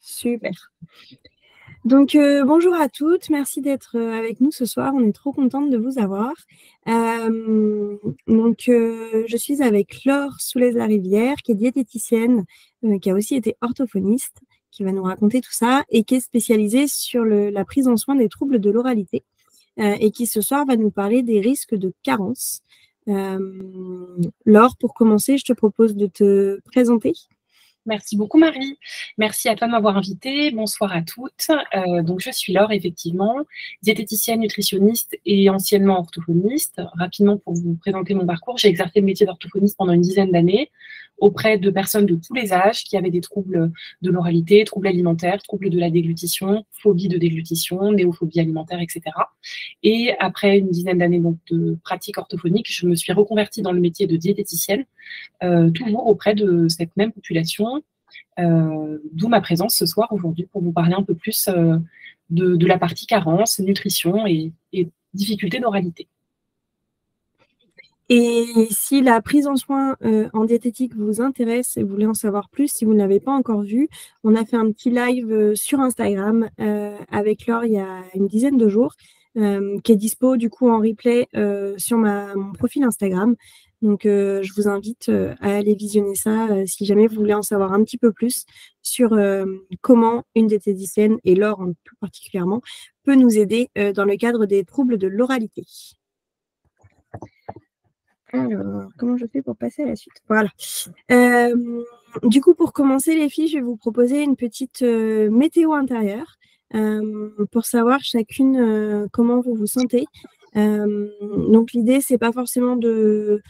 Super. Donc, bonjour à toutes. Merci d'être avec nous ce soir. On est trop contente de vous avoir. Je suis avec Laure Soulez-Larivière, qui est diététicienne, qui a aussi été orthophoniste, qui va nous raconter tout ça et qui est spécialisée sur la prise en soin des troubles de l'oralité et qui ce soir va nous parler des risques de carence. Laure, pour commencer, je te propose de te présenter. Merci beaucoup Marie. Merci à toi de m'avoir invitée. Bonsoir à toutes. Donc je suis Laure, effectivement, diététicienne, nutritionniste et anciennement orthophoniste. Rapidement pour vous présenter mon parcours, j'ai exercé le métier d'orthophoniste pendant une dizaine d'années auprès de personnes de tous les âges qui avaient des troubles de l'oralité, troubles alimentaires, troubles de la déglutition, phobie de déglutition, néophobie alimentaire, etc. Et après une dizaine d'années donc de pratique orthophonique, je me suis reconvertie dans le métier de diététicienne, toujours auprès de cette même population, d'où ma présence ce soir aujourd'hui pour vous parler un peu plus de la partie carence, nutrition et difficultés d'oralité. Et si la prise en soin en diététique vous intéresse et vous voulez en savoir plus, si vous ne l'avez pas encore vu, on a fait un petit live sur Instagram avec Laure il y a une dizaine de jours, qui est dispo du coup en replay sur mon profil Instagram. Donc, je vous invite à aller visionner ça si jamais vous voulez en savoir un petit peu plus sur comment une diététicienne, et Laure plus particulièrement, peut nous aider dans le cadre des troubles de l'oralité. Alors, comment je fais pour passer à la suite? Voilà. Du coup, pour commencer, les filles, je vais vous proposer une petite météo intérieure pour savoir chacune comment vous vous sentez. Donc, l'idée, c'est pas forcément de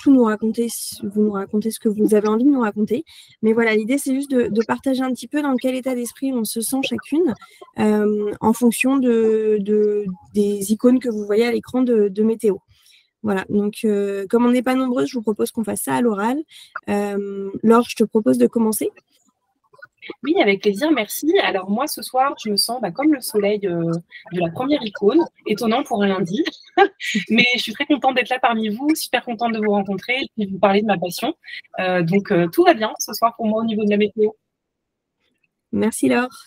tout nous raconter, vous nous racontez ce que vous avez envie de nous raconter. Mais voilà, l'idée, c'est juste de partager un petit peu dans quel état d'esprit on se sent chacune en fonction des icônes que vous voyez à l'écran de météo. Voilà, donc comme on n'est pas nombreuses, je vous propose qu'on fasse ça à l'oral. Laure, je te propose de commencer. Oui, avec plaisir, merci. Alors moi, ce soir, je me sens comme le soleil de la première icône, étonnant pour un lundi, mais je suis très contente d'être là parmi vous, super contente de vous rencontrer et de vous parler de ma passion. Donc tout va bien ce soir pour moi au niveau de la météo. Merci Laure.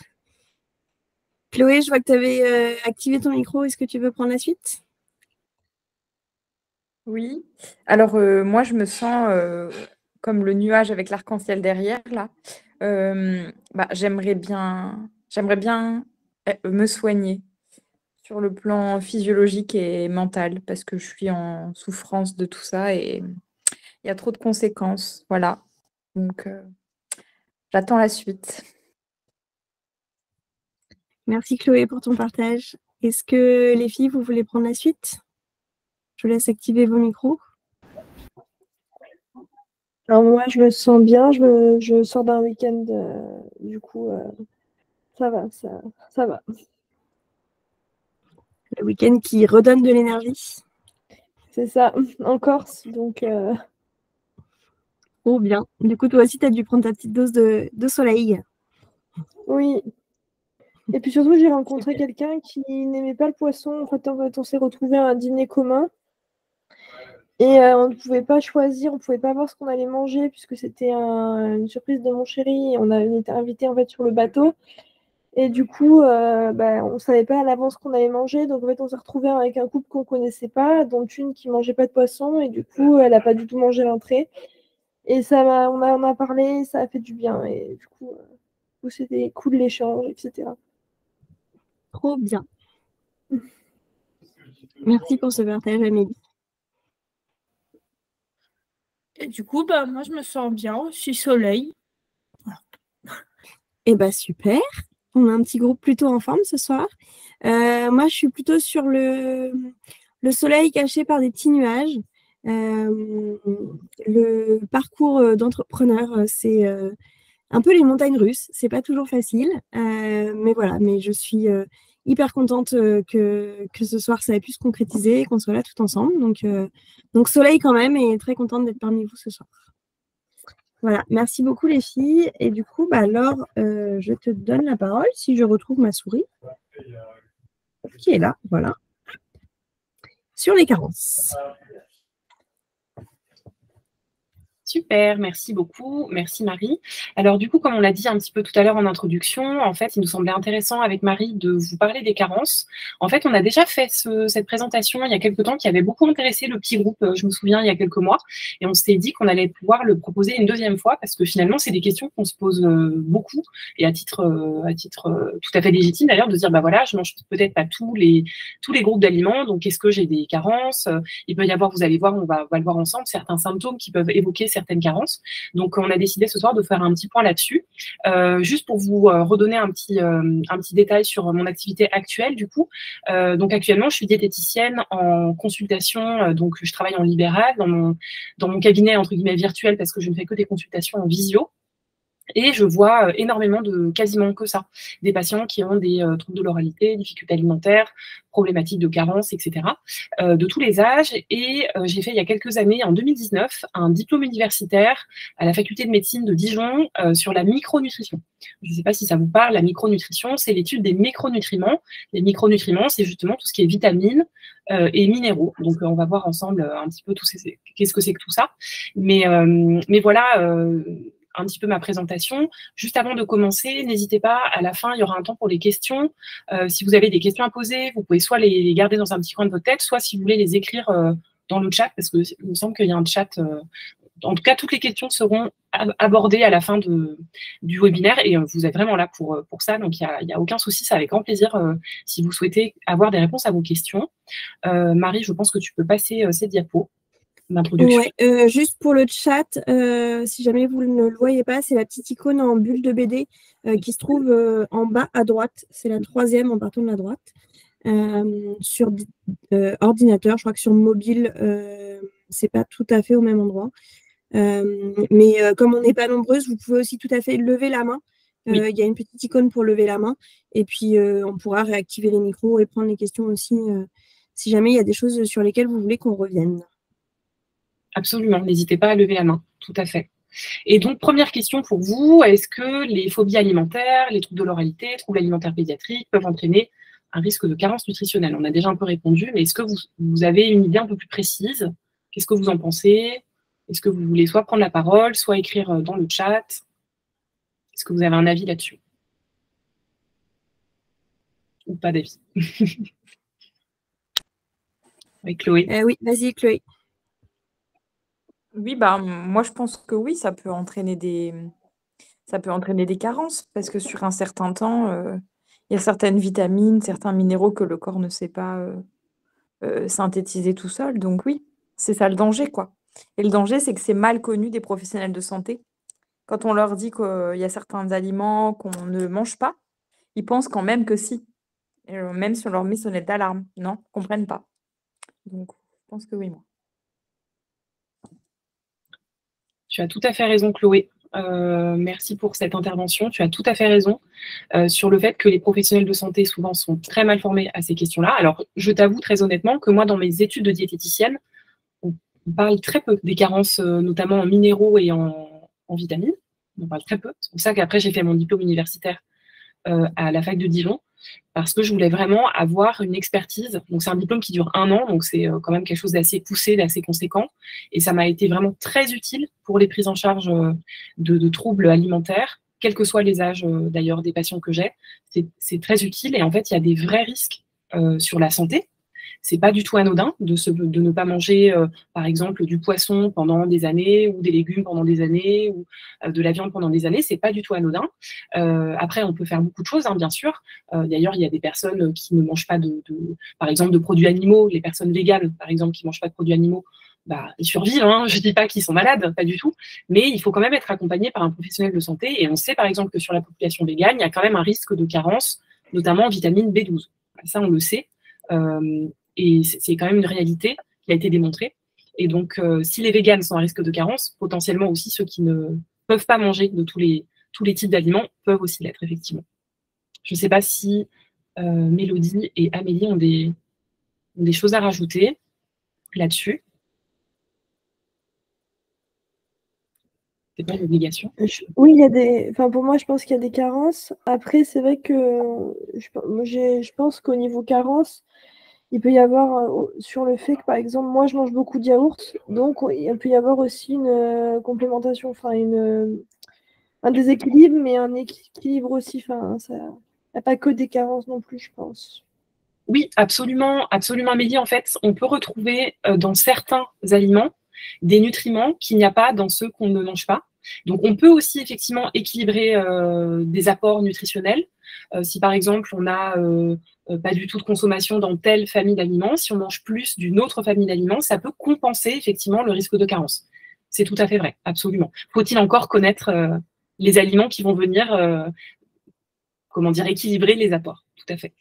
Chloé, je vois que tu avais activé ton micro. Est-ce que tu veux prendre la suite? Oui. Alors, moi, je me sens comme le nuage avec l'arc-en-ciel derrière, là. J'aimerais bien me soigner sur le plan physiologique et mental parce que je suis en souffrance de tout ça et il y a trop de conséquences. Voilà. Donc, j'attends la suite. Merci Chloé pour ton partage. Est-ce que les filles, vous voulez prendre la suite? Je vous laisse activer vos micros. Alors moi, je me sens bien. Je sors d'un week-end, du coup, ça va, ça va. Le week-end qui redonne de l'énergie. C'est ça, en Corse, donc... Oh bien. Du coup, toi aussi, tu as dû prendre ta petite dose de soleil. Oui. Et puis surtout, j'ai rencontré quelqu'un qui n'aimait pas le poisson. En fait, on s'est retrouvés à un dîner commun. Et on ne pouvait pas choisir, on ne pouvait pas voir ce qu'on allait manger puisque c'était une surprise de mon chéri. Et on a été invités en fait sur le bateau. Et du coup, on ne savait pas à l'avance qu'on allait manger. Donc en fait, on s'est retrouvés avec un couple qu'on ne connaissait pas, dont une qui ne mangeait pas de poisson. Et du coup, elle n'a pas du tout mangé l'entrée. Et on a parlé, ça a fait du bien. Et du coup, c'était cool l'échange, etc. Trop bien. Merci pour ce partage, Amélie. Et du coup, moi, je me sens bien, je suis soleil. Eh bien, super. On a un petit groupe plutôt en forme ce soir. Moi, je suis plutôt sur le soleil caché par des petits nuages. Le parcours d'entrepreneur, c'est un peu les montagnes russes. C'est pas toujours facile. Mais voilà, mais je suis hyper contente que ce soir, ça ait pu se concrétiser et qu'on soit là tout ensemble. Donc soleil quand même et très contente d'être parmi vous ce soir. Voilà, merci beaucoup les filles. Et du coup, Laure, je te donne la parole si je retrouve ma souris. Qui est là, voilà. Sur les carences. Super, merci beaucoup. Merci Marie. Alors du coup, comme on l'a dit un petit peu tout à l'heure en introduction, en fait, il nous semblait intéressant avec Marie de vous parler des carences. En fait, on a déjà fait cette présentation il y a quelques temps qui avait beaucoup intéressé le petit groupe, je me souviens, il y a quelques mois. Et on s'était dit qu'on allait pouvoir le proposer une deuxième fois parce que finalement, c'est des questions qu'on se pose beaucoup et à titre tout à fait légitime d'ailleurs de se dire, bah voilà, je mange peut-être pas tous les groupes d'aliments, donc est-ce que j'ai des carences? Il peut y avoir, vous allez voir, on va le voir ensemble, certains symptômes qui peuvent évoquer certaines carences. Donc, on a décidé ce soir de faire un petit point là-dessus. Juste pour vous redonner un petit détail sur mon activité actuelle, du coup. Donc, actuellement, je suis diététicienne en consultation. Donc, je travaille en libéral dans mon cabinet, entre guillemets, virtuel, parce que je ne fais que des consultations en visio. Et je vois énormément quasiment que ça, des patients qui ont des troubles de l'oralité, difficultés alimentaires, problématiques de carence, etc., de tous les âges. Et j'ai fait il y a quelques années, en 2019, un diplôme universitaire à la faculté de médecine de Dijon sur la micronutrition. Je ne sais pas si ça vous parle, la micronutrition, c'est l'étude des micronutriments. Les micronutriments, c'est justement tout ce qui est vitamines et minéraux. Donc, on va voir ensemble un petit peu qu'est-ce que c'est que tout ça. Mais voilà un petit peu ma présentation. Juste avant de commencer, n'hésitez pas, à la fin, il y aura un temps pour les questions. Si vous avez des questions à poser, vous pouvez soit les garder dans un petit coin de votre tête, soit si vous voulez les écrire dans le chat, parce qu'il me semble qu'il y a un chat. En tout cas, toutes les questions seront abordées à la fin du webinaire et vous êtes vraiment là pour ça. Donc, il n'y a aucun souci, c'est avec grand plaisir si vous souhaitez avoir des réponses à vos questions. Marie, je pense que tu peux passer ces diapos. Ouais, juste pour le chat, si jamais vous ne le voyez pas, c'est la petite icône en bulle de BD qui se trouve en bas à droite. C'est la 3e en partant de la droite. Sur ordinateur, je crois que sur mobile, c'est pas tout à fait au même endroit. Mais comme on n'est pas nombreuses, vous pouvez aussi tout à fait lever la main. Il y a une petite icône pour lever la main. Et puis, on pourra réactiver les micros et prendre les questions aussi si jamais il y a des choses sur lesquelles vous voulez qu'on revienne. Absolument, n'hésitez pas à lever la main, tout à fait. Et donc, première question pour vous, est-ce que les phobies alimentaires, les troubles de l'oralité, troubles alimentaires pédiatriques peuvent entraîner un risque de carence nutritionnelle? On a déjà un peu répondu, mais est-ce que vous avez une idée un peu plus précise? Qu'est-ce que vous en pensez? Est-ce que vous voulez soit prendre la parole, soit écrire dans le chat? Est-ce que vous avez un avis là-dessus? Ou pas d'avis? Oui, Chloé. Oui, vas-y, Chloé. Oui, bah, moi je pense que oui, ça peut entraîner des carences, parce que sur un certain temps, il y a certaines vitamines, certains minéraux que le corps ne sait pas synthétiser tout seul. Donc oui, c'est ça le danger, quoi. Et le danger, c'est que c'est mal connu des professionnels de santé. Quand on leur dit qu'il y a certains aliments qu'on ne mange pas, ils pensent quand même que si. Et, même si on leur met sonnette d'alarme, non, ils ne comprennent pas. Donc, je pense que oui, moi. Tu as tout à fait raison, Chloé. Merci pour cette intervention. Tu as tout à fait raison sur le fait que les professionnels de santé souvent sont très mal formés à ces questions-là. Alors, je t'avoue très honnêtement que moi, dans mes études de diététicienne, on parle très peu des carences, notamment en minéraux et en vitamines. On parle très peu. C'est pour ça qu'après, j'ai fait mon diplôme universitaire à la fac de Dijon, parce que je voulais vraiment avoir une expertise. Donc, c'est un diplôme qui dure 1 an, donc c'est quand même quelque chose d'assez poussé, d'assez conséquent. Et ça m'a été vraiment très utile pour les prises en charge de troubles alimentaires, quels que soient les âges d'ailleurs des patients que j'ai. C'est très utile et en fait, il y a des vrais risques sur la santé. C'est pas du tout anodin de ne pas manger, par exemple, du poisson pendant des années ou des légumes pendant des années ou de la viande pendant des années. C'est pas du tout anodin. Après, on peut faire beaucoup de choses, hein, bien sûr. D'ailleurs, il y a des personnes qui ne mangent pas par exemple, de produits animaux. Les personnes véganes, par exemple, qui mangent pas de produits animaux, bah, ils survivent. Hein. Je dis pas qu'ils sont malades, pas du tout. Mais il faut quand même être accompagné par un professionnel de santé. Et on sait, par exemple, que sur la population végane, il y a quand même un risque de carence, notamment en vitamine B12. Ça, on le sait. Et c'est quand même une réalité qui a été démontrée. Et donc, si les véganes sont à risque de carence, potentiellement aussi ceux qui ne peuvent pas manger de tous les types d'aliments peuvent aussi l'être, effectivement. Je ne sais pas si Mélodie et Amélie ont des choses à rajouter là-dessus. C'est pas une obligation. Oui, il y a enfin, pour moi, je pense qu'il y a des carences. Après, c'est vrai que je pense qu'au niveau carence, il peut y avoir sur le fait que, par exemple, moi, je mange beaucoup de yaourt, donc il peut y avoir aussi une complémentation, enfin, un déséquilibre, mais un équilibre aussi. Enfin, ça, il n'y a pas que des carences non plus, je pense. Oui, absolument, absolument, Amélie. En fait, on peut retrouver dans certains aliments des nutriments qu'il n'y a pas dans ceux qu'on ne mange pas. Donc, on peut aussi effectivement équilibrer des apports nutritionnels. Si par exemple, on n'a pas du tout de consommation dans telle famille d'aliments, si on mange plus d'une autre famille d'aliments, ça peut compenser effectivement le risque de carence. C'est tout à fait vrai, absolument. Faut-il encore connaître les aliments qui vont venir, comment dire, équilibrer les apports. Tout à fait.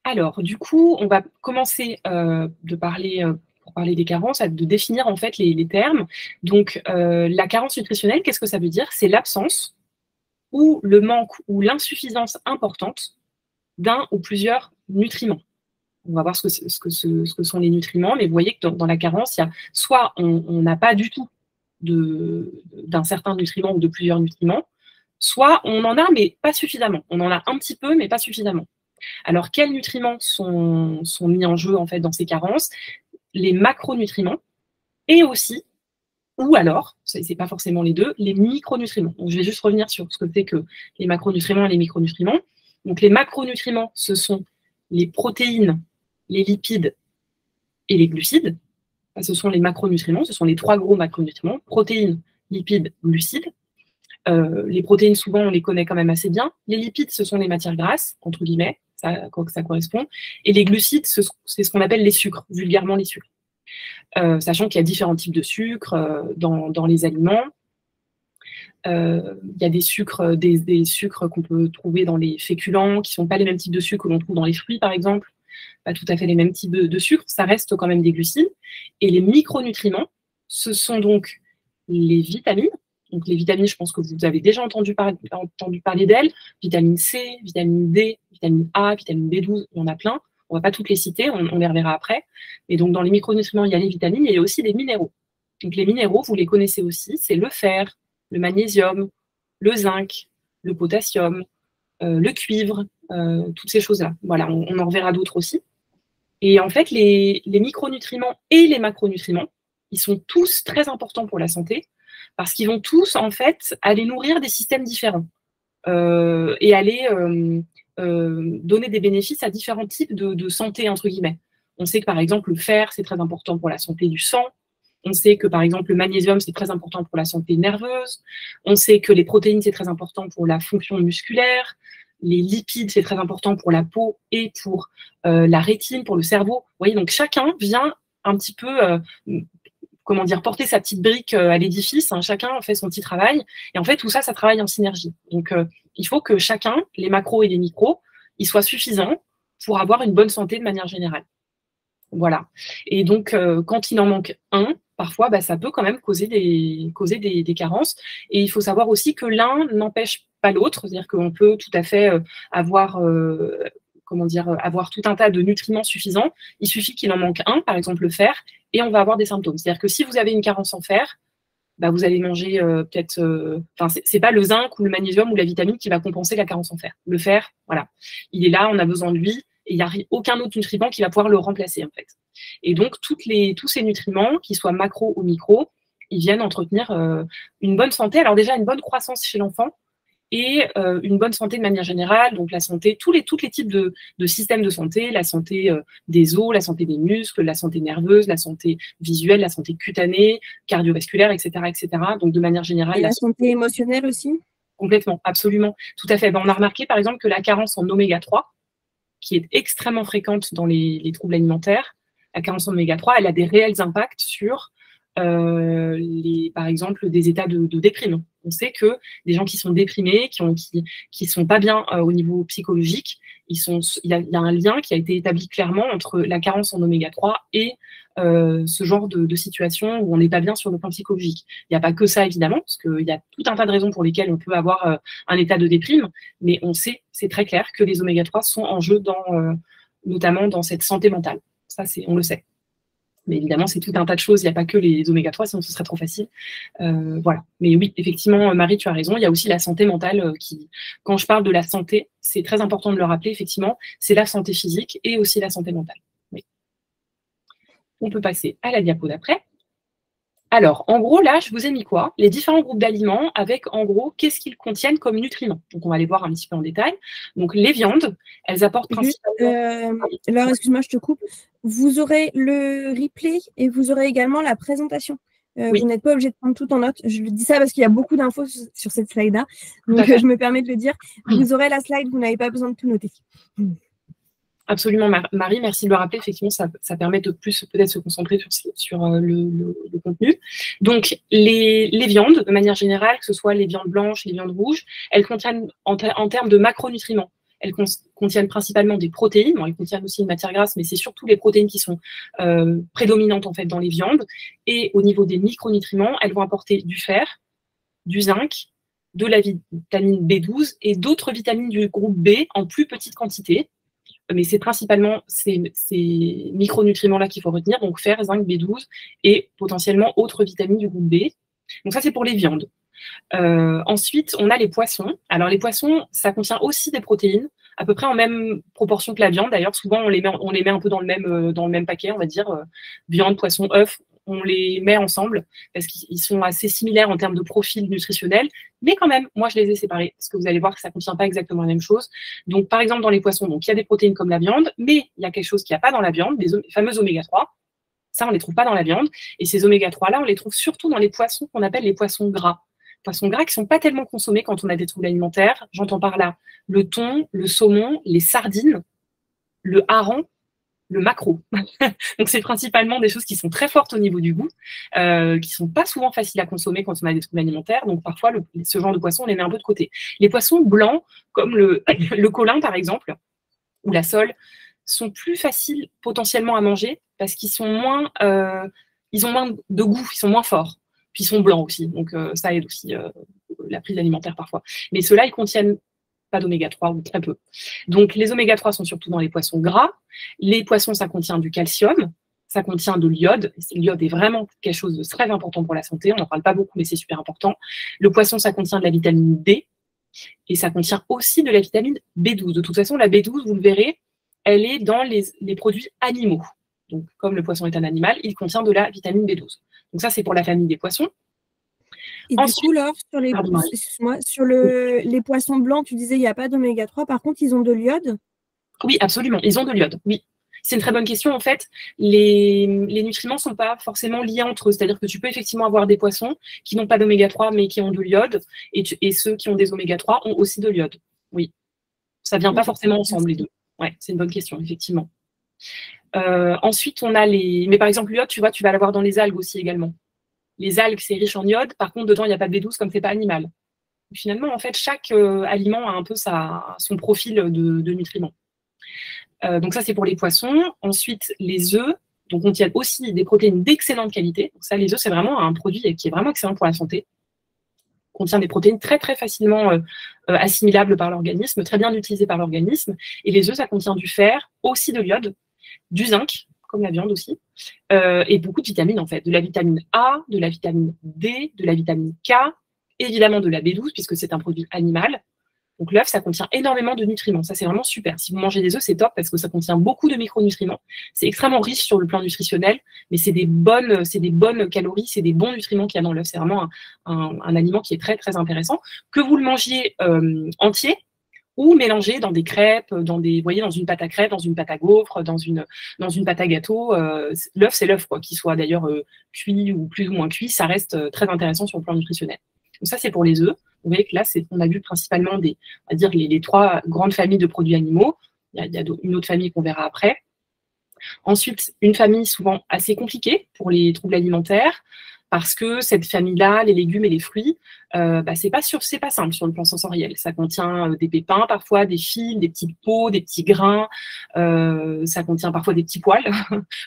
Alors, du coup, on va commencer pour parler des carences, de définir en fait les termes. Donc, la carence nutritionnelle, qu'est-ce que ça veut dire? C'est l'absence ou le manque ou l'insuffisance importante d'un ou plusieurs nutriments. On va voir ce que sont les nutriments, mais vous voyez que dans la carence, il y a soit on n'a pas du tout d'un certain nutriment ou de plusieurs nutriments, soit on en a, mais pas suffisamment. On en a un petit peu, mais pas suffisamment. Alors, quels nutriments sont mis en jeu en fait dans ces carences? Les macronutriments et aussi, ou alors, c'est pas forcément les deux, les micronutriments. Donc, je vais juste revenir sur ce que c'est que les macronutriments et les micronutriments. Donc, les macronutriments, ce sont les protéines, les lipides et les glucides. Ce sont les macronutriments, ce sont les 3 gros macronutriments, protéines, lipides, glucides. Les protéines, souvent, on les connaît quand même assez bien. Les lipides, ce sont les matières grasses, entre guillemets, ça correspond. Et les glucides, c'est ce qu'on appelle les sucres, vulgairement les sucres. Sachant qu'il y a différents types de sucres dans les aliments. Il y a des sucres qu'on peut trouver dans les féculents, qui ne sont pas les mêmes types de sucres que l'on trouve dans les fruits, par exemple. Pas tout à fait les mêmes types de sucres, ça reste quand même des glucides. Et les micronutriments, ce sont donc les vitamines. Donc les vitamines, je pense que vous avez déjà entendu parler d'elles. Vitamine C, vitamine D, vitamine A, vitamine B12, il y en a plein. On ne va pas toutes les citer, on les reverra après. Et donc dans les micronutriments, il y a les vitamines et il y a aussi les minéraux. Donc les minéraux, vous les connaissez aussi, c'est le fer, le magnésium, le zinc, le potassium, le cuivre, toutes ces choses-là. Voilà, on en reverra d'autres aussi. Et en fait, les micronutriments et les macronutriments, ils sont tous très importants pour la santé parce qu'ils vont tous, en fait, aller nourrir des systèmes différents et aller donner des bénéfices à différents types de santé, entre guillemets. On sait que, par exemple, le fer, c'est très important pour la santé du sang. On sait que, par exemple, le magnésium, c'est très important pour la santé nerveuse. On sait que les protéines, c'est très important pour la fonction musculaire. Les lipides, c'est très important pour la peau et pour la rétine, pour le cerveau. Vous voyez, donc chacun vient un petit peu, comment dire, porter sa petite brique à l'édifice. Hein. Chacun fait son petit travail. Et en fait, tout ça, ça travaille en synergie. Donc, il faut que chacun, les macros et les micros, ils soient suffisants pour avoir une bonne santé de manière générale. Voilà. Et donc, quand il en manque un, parfois, bah, ça peut quand même causer des carences. Et il faut savoir aussi que l'un n'empêche pas l'autre. C'est-à-dire qu'on peut tout à fait avoir, avoir tout un tas de nutriments suffisants. Il suffit qu'il en manque un, par exemple le fer, et on va avoir des symptômes. C'est-à-dire que si vous avez une carence en fer, bah, vous allez manger peut-être... c'est pas le zinc ou le magnésium ou la vitamine qui va compenser la carence en fer. Le fer, voilà, il est là, on a besoin de lui. Et il n'y a aucun autre nutriment qui va pouvoir le remplacer, en fait. Et donc, tous ces nutriments, qu'ils soient macro ou micro, ils viennent entretenir une bonne santé. Alors déjà, une bonne croissance chez l'enfant et une bonne santé de manière générale. Donc, la santé, tous les types de systèmes de santé, la santé des os, la santé des muscles, la santé nerveuse, la santé visuelle, la santé cutanée, cardiovasculaire, etc., etc. Donc, de manière générale. Et la santé émotionnelle aussi? Complètement, absolument. Tout à fait. Ben, on a remarqué, par exemple, que la carence en oméga 3, qui est extrêmement fréquente dans les troubles alimentaires, la carence en oméga 3, elle a des réels impacts sur, par exemple, des états de déprime. On sait que des gens qui sont déprimés, qui sont pas bien au niveau psychologique, il y a un lien qui a été établi clairement entre la carence en oméga 3 et ce genre de situation où on n'est pas bien sur le plan psychologique. Il n'y a pas que ça, évidemment, parce qu'il y a tout un tas de raisons pour lesquelles on peut avoir un état de déprime, mais on sait, c'est très clair, que les oméga 3 sont en jeu notamment dans cette santé mentale. Ça, on le sait. Mais évidemment, c'est tout un tas de choses. Il n'y a pas que les oméga-3, sinon ce serait trop facile. Voilà. Mais oui, effectivement, Marie, tu as raison. Il y a aussi la santé mentale qui, quand je parle de la santé, c'est très important de le rappeler, effectivement, c'est la santé physique et aussi la santé mentale. Oui. On peut passer à la diapo d'après. Alors, en gros, là, je vous ai mis quoi? Les différents groupes d'aliments avec, en gros, qu'est-ce qu'ils contiennent comme nutriments. Donc, on va les voir un petit peu en détail. Donc, les viandes, elles apportent principalement… Alors, excuse-moi, je te coupe. Vous aurez le replay et vous aurez également la présentation. Oui. Vous n'êtes pas obligé de prendre tout en note. Je dis ça parce qu'il y a beaucoup d'infos sur cette slide-là. Donc, je me permets de le dire. Vous aurez la slide, vous n'avez pas besoin de tout noter. Absolument, Marie, merci de le rappeler. Effectivement, ça permet de plus peut-être se concentrer sur le contenu. Donc, les viandes, de manière générale, que ce soit les viandes blanches, les viandes rouges, elles contiennent, en termes de macronutriments, elles contiennent principalement des protéines. Bon, elles contiennent aussi une matière grasse, mais c'est surtout les protéines qui sont prédominantes en fait dans les viandes. Et au niveau des micronutriments, elles vont apporter du fer, du zinc, de la vitamine B12 et d'autres vitamines du groupe B en plus petite quantité. Mais c'est principalement ces micronutriments-là qu'il faut retenir, donc fer, zinc, B12 et potentiellement autres vitamines du groupe B. Donc ça, c'est pour les viandes. Ensuite, on a les poissons. Alors les poissons, ça contient aussi des protéines, à peu près en même proportion que la viande. D'ailleurs, souvent, on les met un peu dans le même paquet, on va dire. Viande, poisson, œufs, on les met ensemble parce qu'ils sont assez similaires en termes de profil nutritionnel. Mais quand même, moi, je les ai séparés parce que vous allez voir que ça ne contient pas exactement la même chose. Donc, par exemple, dans les poissons, donc, il y a des protéines comme la viande, mais il y a quelque chose qu'il n'y a pas dans la viande, les fameux oméga-3. Ça, on ne les trouve pas dans la viande. Et ces oméga-3-là, on les trouve surtout dans les poissons qu'on appelle les poissons gras. Poissons gras qui ne sont pas tellement consommés quand on a des troubles alimentaires. J'entends par là le thon, le saumon, les sardines, le hareng, le maquereau. Donc, c'est principalement des choses qui sont très fortes au niveau du goût, qui ne sont pas souvent faciles à consommer quand on a des troubles alimentaires. Donc, parfois, ce genre de poisson, on les met un peu de côté. Les poissons blancs, comme le colin, par exemple, ou la sole, sont plus faciles potentiellement à manger parce qu'ils sont moins, ils ont moins de goût, ils sont moins forts. Puis ils sont blancs aussi, donc ça aide aussi la prise alimentaire parfois. Mais ceux-là, ils contiennent pas d'oméga-3 ou très peu. Donc les oméga-3 sont surtout dans les poissons gras. Les poissons, ça contient du calcium, ça contient de l'iode. L'iode est vraiment quelque chose de très important pour la santé. On n'en parle pas beaucoup, mais c'est super important. Le poisson, ça contient de la vitamine D et ça contient aussi de la vitamine B12. De toute façon, la B12, vous le verrez, elle est dans les produits animaux. Donc, comme le poisson est un animal, il contient de la vitamine B12. Donc ça, c'est pour la famille des poissons. Et ensuite, du coup, Laure, sur les poissons blancs, tu disais il n'y a pas d'oméga-3. Par contre, ils ont de l'iode? Oui, absolument. Ils ont de l'iode, oui. C'est une très bonne question. En fait, les nutriments ne sont pas forcément liés entre eux. C'est-à-dire que tu peux effectivement avoir des poissons qui n'ont pas d'oméga-3, mais qui ont de l'iode. Et ceux qui ont des oméga-3 ont aussi de l'iode. Oui. Ça ne vient pas forcément ensemble, les deux. Ouais, c'est une bonne question, effectivement. Ensuite, on a les… Mais par exemple, l'iode, tu vois, tu vas l'avoir dans les algues aussi également. Les algues, c'est riche en iode. Par contre, dedans, il n'y a pas de B12 comme ce n'est pas animal. Finalement, en fait, chaque aliment a un peu son profil de nutriments. Donc ça, c'est pour les poissons. Ensuite, les œufs donc contiennent aussi des protéines d'excellente qualité. Donc ça, les œufs, c'est vraiment un produit qui est vraiment excellent pour la santé. Contient des protéines très, très facilement assimilables par l'organisme, très bien utilisées par l'organisme. Et les œufs, ça contient du fer, aussi de l'iode, du zinc, comme la viande aussi, et beaucoup de vitamines, en fait. De la vitamine A, de la vitamine D, de la vitamine K, évidemment de la B12, puisque c'est un produit animal. Donc l'œuf, ça contient énormément de nutriments. Ça, c'est vraiment super. Si vous mangez des œufs, c'est top parce que ça contient beaucoup de micronutriments. C'est extrêmement riche sur le plan nutritionnel, mais c'est des bonnes calories, c'est des bons nutriments qu'il y a dans l'œuf. C'est vraiment un aliment qui est très, très intéressant. Que vous le mangiez entier ou mélangé dans des crêpes, vous voyez, dans une pâte à crêpes, dans une pâte à gaufres, dans une pâte à gâteau. L'œuf, c'est l'œuf, quoi, qu'il soit d'ailleurs cuit ou plus ou moins cuit, ça reste très intéressant sur le plan nutritionnel. Donc ça, c'est pour les œufs. Vous voyez que là, on a vu principalement on va dire les trois grandes familles de produits animaux. Il y a une autre famille qu'on verra après. Ensuite, une famille souvent assez compliquée pour les troubles alimentaires, parce que cette famille-là, les légumes et les fruits, c'est pas simple sur le plan sensoriel. Ça contient des pépins parfois, des fils, des petites peaux, des petits grains. Ça contient parfois des petits poils.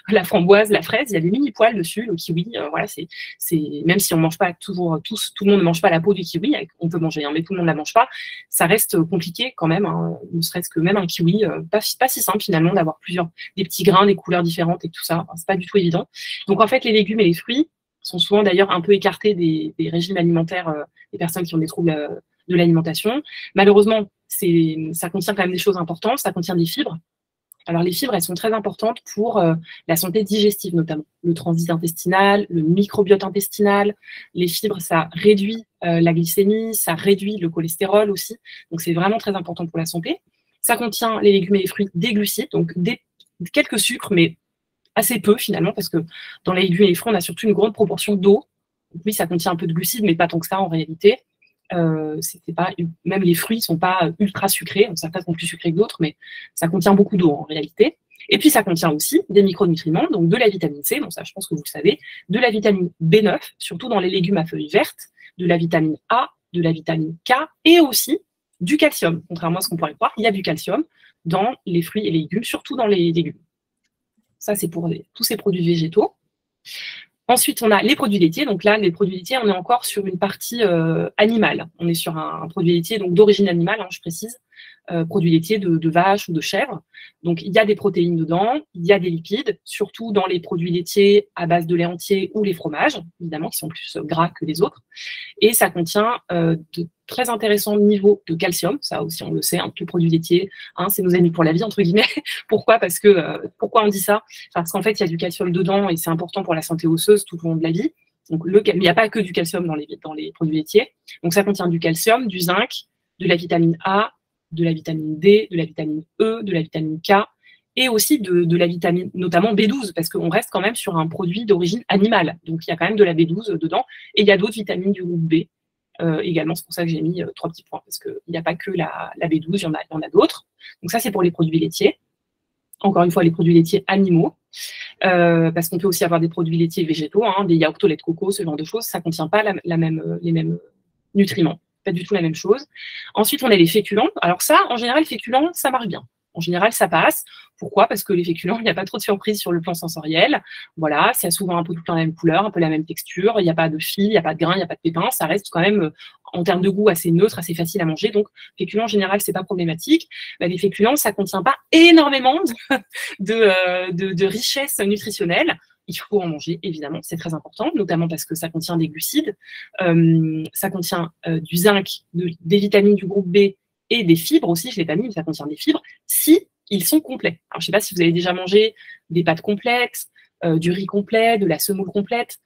La framboise, la fraise, il y a des mini poils dessus. Le kiwi, voilà, c'est même si on mange pas toujours tous, tout le monde ne mange pas la peau du kiwi. On peut manger, hein, mais tout le monde la mange pas. Ça reste compliqué quand même. Hein, ne serait-ce que même un kiwi, pas si simple finalement d'avoir des petits grains, des couleurs différentes et tout ça. Enfin, c'est pas du tout évident. Donc en fait, les légumes et les fruits sont souvent d'ailleurs un peu écartés des régimes alimentaires des personnes qui ont des troubles de l'alimentation. Malheureusement, ça contient quand même des choses importantes, ça contient des fibres. Alors les fibres, elles sont très importantes pour la santé digestive notamment, le transit intestinal, le microbiote intestinal. Les fibres, ça réduit la glycémie, ça réduit le cholestérol aussi, donc c'est vraiment très important pour la santé. Ça contient, les légumes et les fruits, des glucides, donc quelques sucres, mais assez peu finalement, parce que dans les légumes et les fruits, on a surtout une grande proportion d'eau. Oui, ça contient un peu de glucides, mais pas tant que ça en réalité. Même les fruits ne sont pas ultra sucrés, certains sont plus sucrés que d'autres, mais ça contient beaucoup d'eau en réalité. Et puis ça contient aussi des micronutriments, donc de la vitamine C, donc ça je pense que vous le savez, de la vitamine B9, surtout dans les légumes à feuilles vertes, de la vitamine A, de la vitamine K, et aussi du calcium. Contrairement à ce qu'on pourrait croire, il y a du calcium dans les fruits et les légumes, surtout dans les légumes. Ça, c'est pour tous ces produits végétaux. Ensuite, on a les produits laitiers. Donc là, les produits laitiers, on est encore sur une partie animale. On est sur un produit laitier d'origine animale, hein, je précise. Produits laitiers de vache ou de chèvre. Donc, il y a des protéines dedans, il y a des lipides, surtout dans les produits laitiers à base de lait entier ou les fromages, évidemment, qui sont plus gras que les autres. Et ça contient de très intéressants niveaux de calcium. Ça aussi, on le sait, hein, que les produits laitiers, hein, c'est nos amis pour la vie, entre guillemets. Pourquoi ? Pourquoi on dit ça ? Parce qu'en fait, il y a du calcium dedans et c'est important pour la santé osseuse tout au long de la vie. Donc, il n'y a pas que du calcium dans les produits laitiers. Donc, ça contient du calcium, du zinc, de la vitamine A, de la vitamine D, de la vitamine E, de la vitamine K, et aussi de la vitamine, notamment B12, parce qu'on reste quand même sur un produit d'origine animale. Donc, il y a quand même de la B12 dedans, et il y a d'autres vitamines du groupe B également. C'est pour ça que j'ai mis 3 petits points, parce qu'il n'y a pas que la B12, il y en a d'autres. Donc, ça, c'est pour les produits laitiers. Encore une fois, les produits laitiers animaux, parce qu'on peut aussi avoir des produits laitiers végétaux, hein, des yaourts au lait de coco, ce genre de choses. Ça ne contient pas les mêmes nutriments. Pas du tout la même chose. Ensuite, on a les féculents. Alors ça, en général, les féculents, ça marche bien. En général, ça passe. Pourquoi ? Parce que les féculents, il n'y a pas trop de surprises sur le plan sensoriel. Voilà, c'est souvent un peu tout le temps la même couleur, un peu la même texture. Il n'y a pas de fil, il n'y a pas de grain, il n'y a pas de pépins. Ça reste quand même, en termes de goût, assez neutre, assez facile à manger. Donc, féculents, en général, c'est pas problématique. Les féculents, ça ne contient pas énormément de richesse nutritionnelle. Il faut en manger, évidemment, c'est très important, notamment parce que ça contient des glucides, ça contient du zinc, des vitamines du groupe B et des fibres aussi, je ne l'ai pas mis, mais ça contient des fibres, si ils sont complets. Alors, je ne sais pas si vous avez déjà mangé des pâtes complètes, du riz complet, de la semoule complète.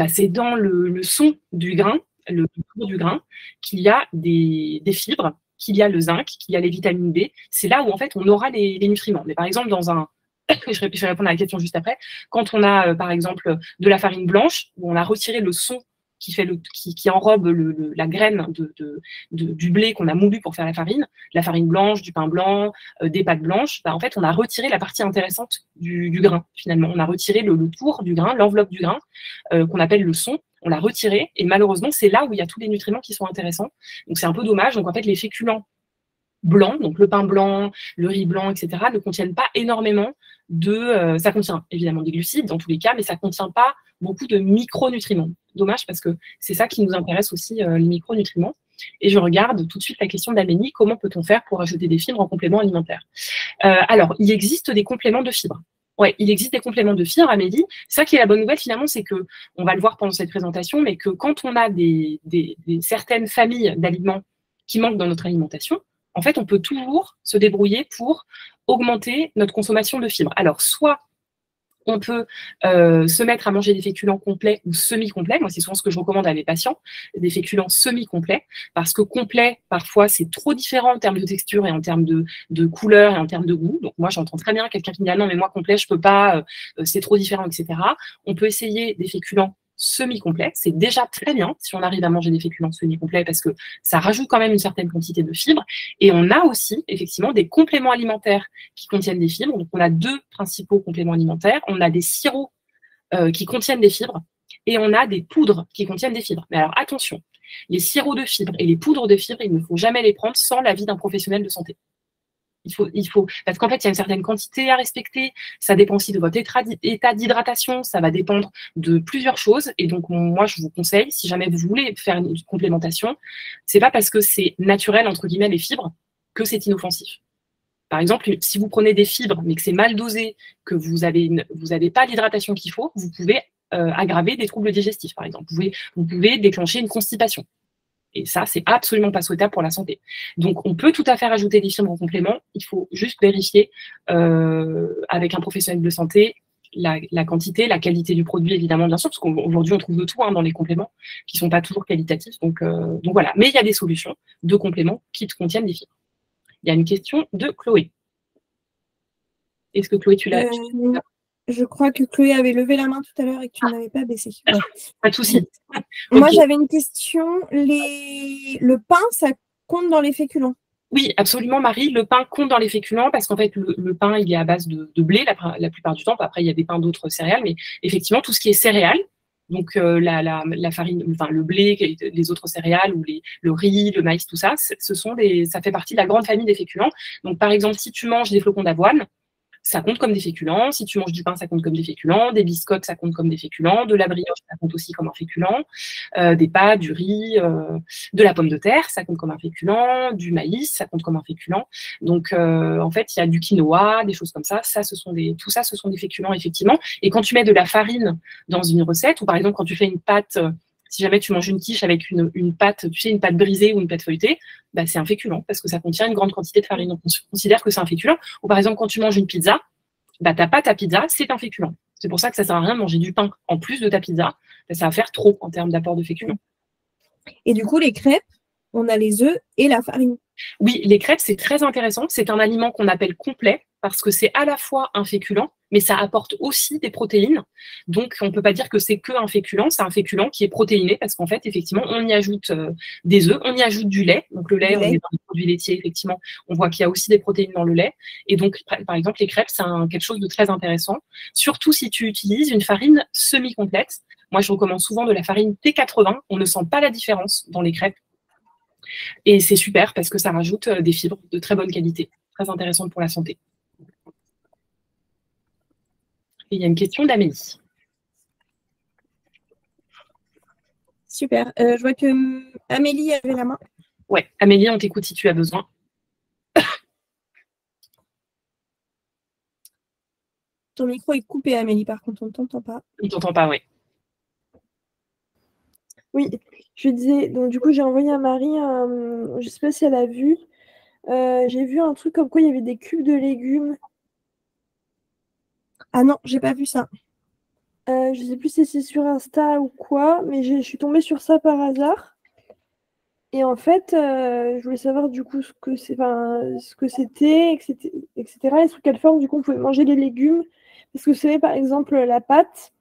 C'est dans le son du grain, le tour du grain, qu'il y a des fibres, qu'il y a le zinc, qu'il y a les vitamines B. C'est là où, en fait, on aura les nutriments. Mais par exemple, je vais répondre à la question juste après. Quand on a, par exemple, de la farine blanche, où on a retiré le son qui enrobe la graine du blé qu'on a moulu pour faire la farine blanche, du pain blanc, des pâtes blanches, en fait, on a retiré la partie intéressante du grain, finalement. On a retiré le tour du grain, l'enveloppe du grain, qu'on appelle le son. On l'a retiré, et malheureusement, c'est là où il y a tous les nutriments qui sont intéressants. Donc, c'est un peu dommage. Donc, en fait, les féculents blancs, donc le pain blanc, le riz blanc, etc., ne contiennent pas énormément ça contient évidemment des glucides dans tous les cas, mais ça ne contient pas beaucoup de micronutriments. Dommage, parce que c'est ça qui nous intéresse aussi, les micronutriments. Et je regarde tout de suite la question d'Amélie, comment peut-on faire pour ajouter des fibres en complément alimentaire ? Alors, il existe des compléments de fibres. Ouais, il existe des compléments de fibres, Amélie. Ça qui est la bonne nouvelle, finalement, c'est que, on va le voir pendant cette présentation, mais que quand on a certaines familles d'aliments qui manquent dans notre alimentation, en fait, on peut toujours se débrouiller pour augmenter notre consommation de fibres. Alors, soit on peut se mettre à manger des féculents complets ou semi-complets. Moi, c'est souvent ce que je recommande à mes patients, des féculents semi-complets, parce que complet, parfois, c'est trop différent en termes de texture et en termes de couleur et en termes de goût. Donc, moi, j'entends très bien quelqu'un qui me dit « Ah non, mais moi, complet, je peux pas, c'est trop différent, etc. » On peut essayer des féculents semi-complets. C'est déjà très bien si on arrive à manger des féculents semi-complets parce que ça rajoute quand même une certaine quantité de fibres. Et on a aussi, effectivement, des compléments alimentaires qui contiennent des fibres. Donc, on a 2 principaux compléments alimentaires. On a des sirops qui contiennent des fibres et on a des poudres qui contiennent des fibres. Mais alors attention, les sirops de fibres et les poudres de fibres, il ne faut jamais les prendre sans l'avis d'un professionnel de santé. Parce qu'en fait, il y a une certaine quantité à respecter. Ça dépend aussi de votre état d'hydratation. Ça va dépendre de plusieurs choses. Et donc, moi, je vous conseille, si jamais vous voulez faire une complémentation, c'est pas parce que c'est naturel, entre guillemets, les fibres, que c'est inoffensif. Par exemple, si vous prenez des fibres, mais que c'est mal dosé, que vous avez pas l'hydratation qu'il faut, vous pouvez aggraver des troubles digestifs, par exemple. Vous pouvez déclencher une constipation. Et ça, c'est absolument pas souhaitable pour la santé. Donc, on peut tout à fait rajouter des fibres en complément. Il faut juste vérifier avec un professionnel de santé la quantité, la qualité du produit, évidemment, bien sûr, parce qu'aujourd'hui, on trouve de tout dans les compléments qui sont pas toujours qualitatifs. Donc voilà. Mais il y a des solutions de compléments qui contiennent des fibres. Il y a une question de Chloé. Est-ce que Chloé, tu l'as Je crois que Chloé avait levé la main tout à l'heure et que tu n'avais pas baissé. Ouais. Pas de souci. Moi, j'avais une question. Le pain, ça compte dans les féculents? Oui, absolument, Marie. Le pain compte dans les féculents parce qu'en fait, le pain, il est à base de blé la plupart du temps. Après, il y a des pains d'autres céréales, mais effectivement, tout ce qui est céréales, donc la farine, enfin le blé, les autres céréales ou le riz, le maïs, tout ça, ça fait partie de la grande famille des féculents. Donc, par exemple, si tu manges des flocons d'avoine, ça compte comme des féculents. Si tu manges du pain, ça compte comme des féculents. Des biscottes, ça compte comme des féculents. De la brioche, ça compte aussi comme un féculent. Des pâtes, du riz, de la pomme de terre, ça compte comme un féculent. Du maïs, ça compte comme un féculent. Donc, en fait, il y a du quinoa, des choses comme ça. Tout ça, ce sont des féculents, effectivement. Et quand tu mets de la farine dans une recette, ou par exemple, quand tu fais une pâte, si jamais tu manges une quiche avec une pâte, tu sais, une pâte brisée ou une pâte feuilletée, bah, c'est un féculent parce que ça contient une grande quantité de farine. Donc, on considère que c'est un féculent. Ou par exemple, quand tu manges une pizza, bah, ta pâte à pizza, c'est un féculent. C'est pour ça que ça ne sert à rien de manger du pain en plus de ta pizza. Bah, ça va faire trop en termes d'apport de féculents. Et du coup, les crêpes, on a les œufs et la farine. Oui, les crêpes, c'est très intéressant. C'est un aliment qu'on appelle complet parce que c'est à la fois un féculent, mais ça apporte aussi des protéines. Donc, on ne peut pas dire que c'est qu'un féculent. C'est un féculent qui est protéiné parce qu'en fait, effectivement, on y ajoute des œufs, on y ajoute du lait. Donc, le lait, on est dans les produits laitiers, effectivement. On voit qu'il y a aussi des protéines dans le lait. Et donc, par exemple, les crêpes, c'est quelque chose de très intéressant. Surtout si tu utilises une farine semi-complète. Moi, je recommande souvent de la farine T80. On ne sent pas la différence dans les crêpes. Et c'est super parce que ça rajoute des fibres de très bonne qualité, très intéressantes pour la santé. Et il y a une question d'Amélie. Super. Je vois que Amélie avait la main. Ouais, Amélie, on t'écoute si tu as besoin. Ton micro est coupé, Amélie, par contre, on ne t'entend pas. On ne t'entend pas, oui. Oui, je disais, donc du coup, j'ai envoyé à Marie, je ne sais pas si elle a vu, j'ai vu un truc comme quoi il y avait des cubes de légumes. Ah non, j'ai pas vu ça. Je ne sais plus si c'est sur Insta ou quoi, mais je suis tombée sur ça par hasard. Et en fait, je voulais savoir du coup ce que c'était, etc. Et sous quelle forme, du coup, on pouvait manger les légumes. Parce que vous savez, par exemple, la pâte,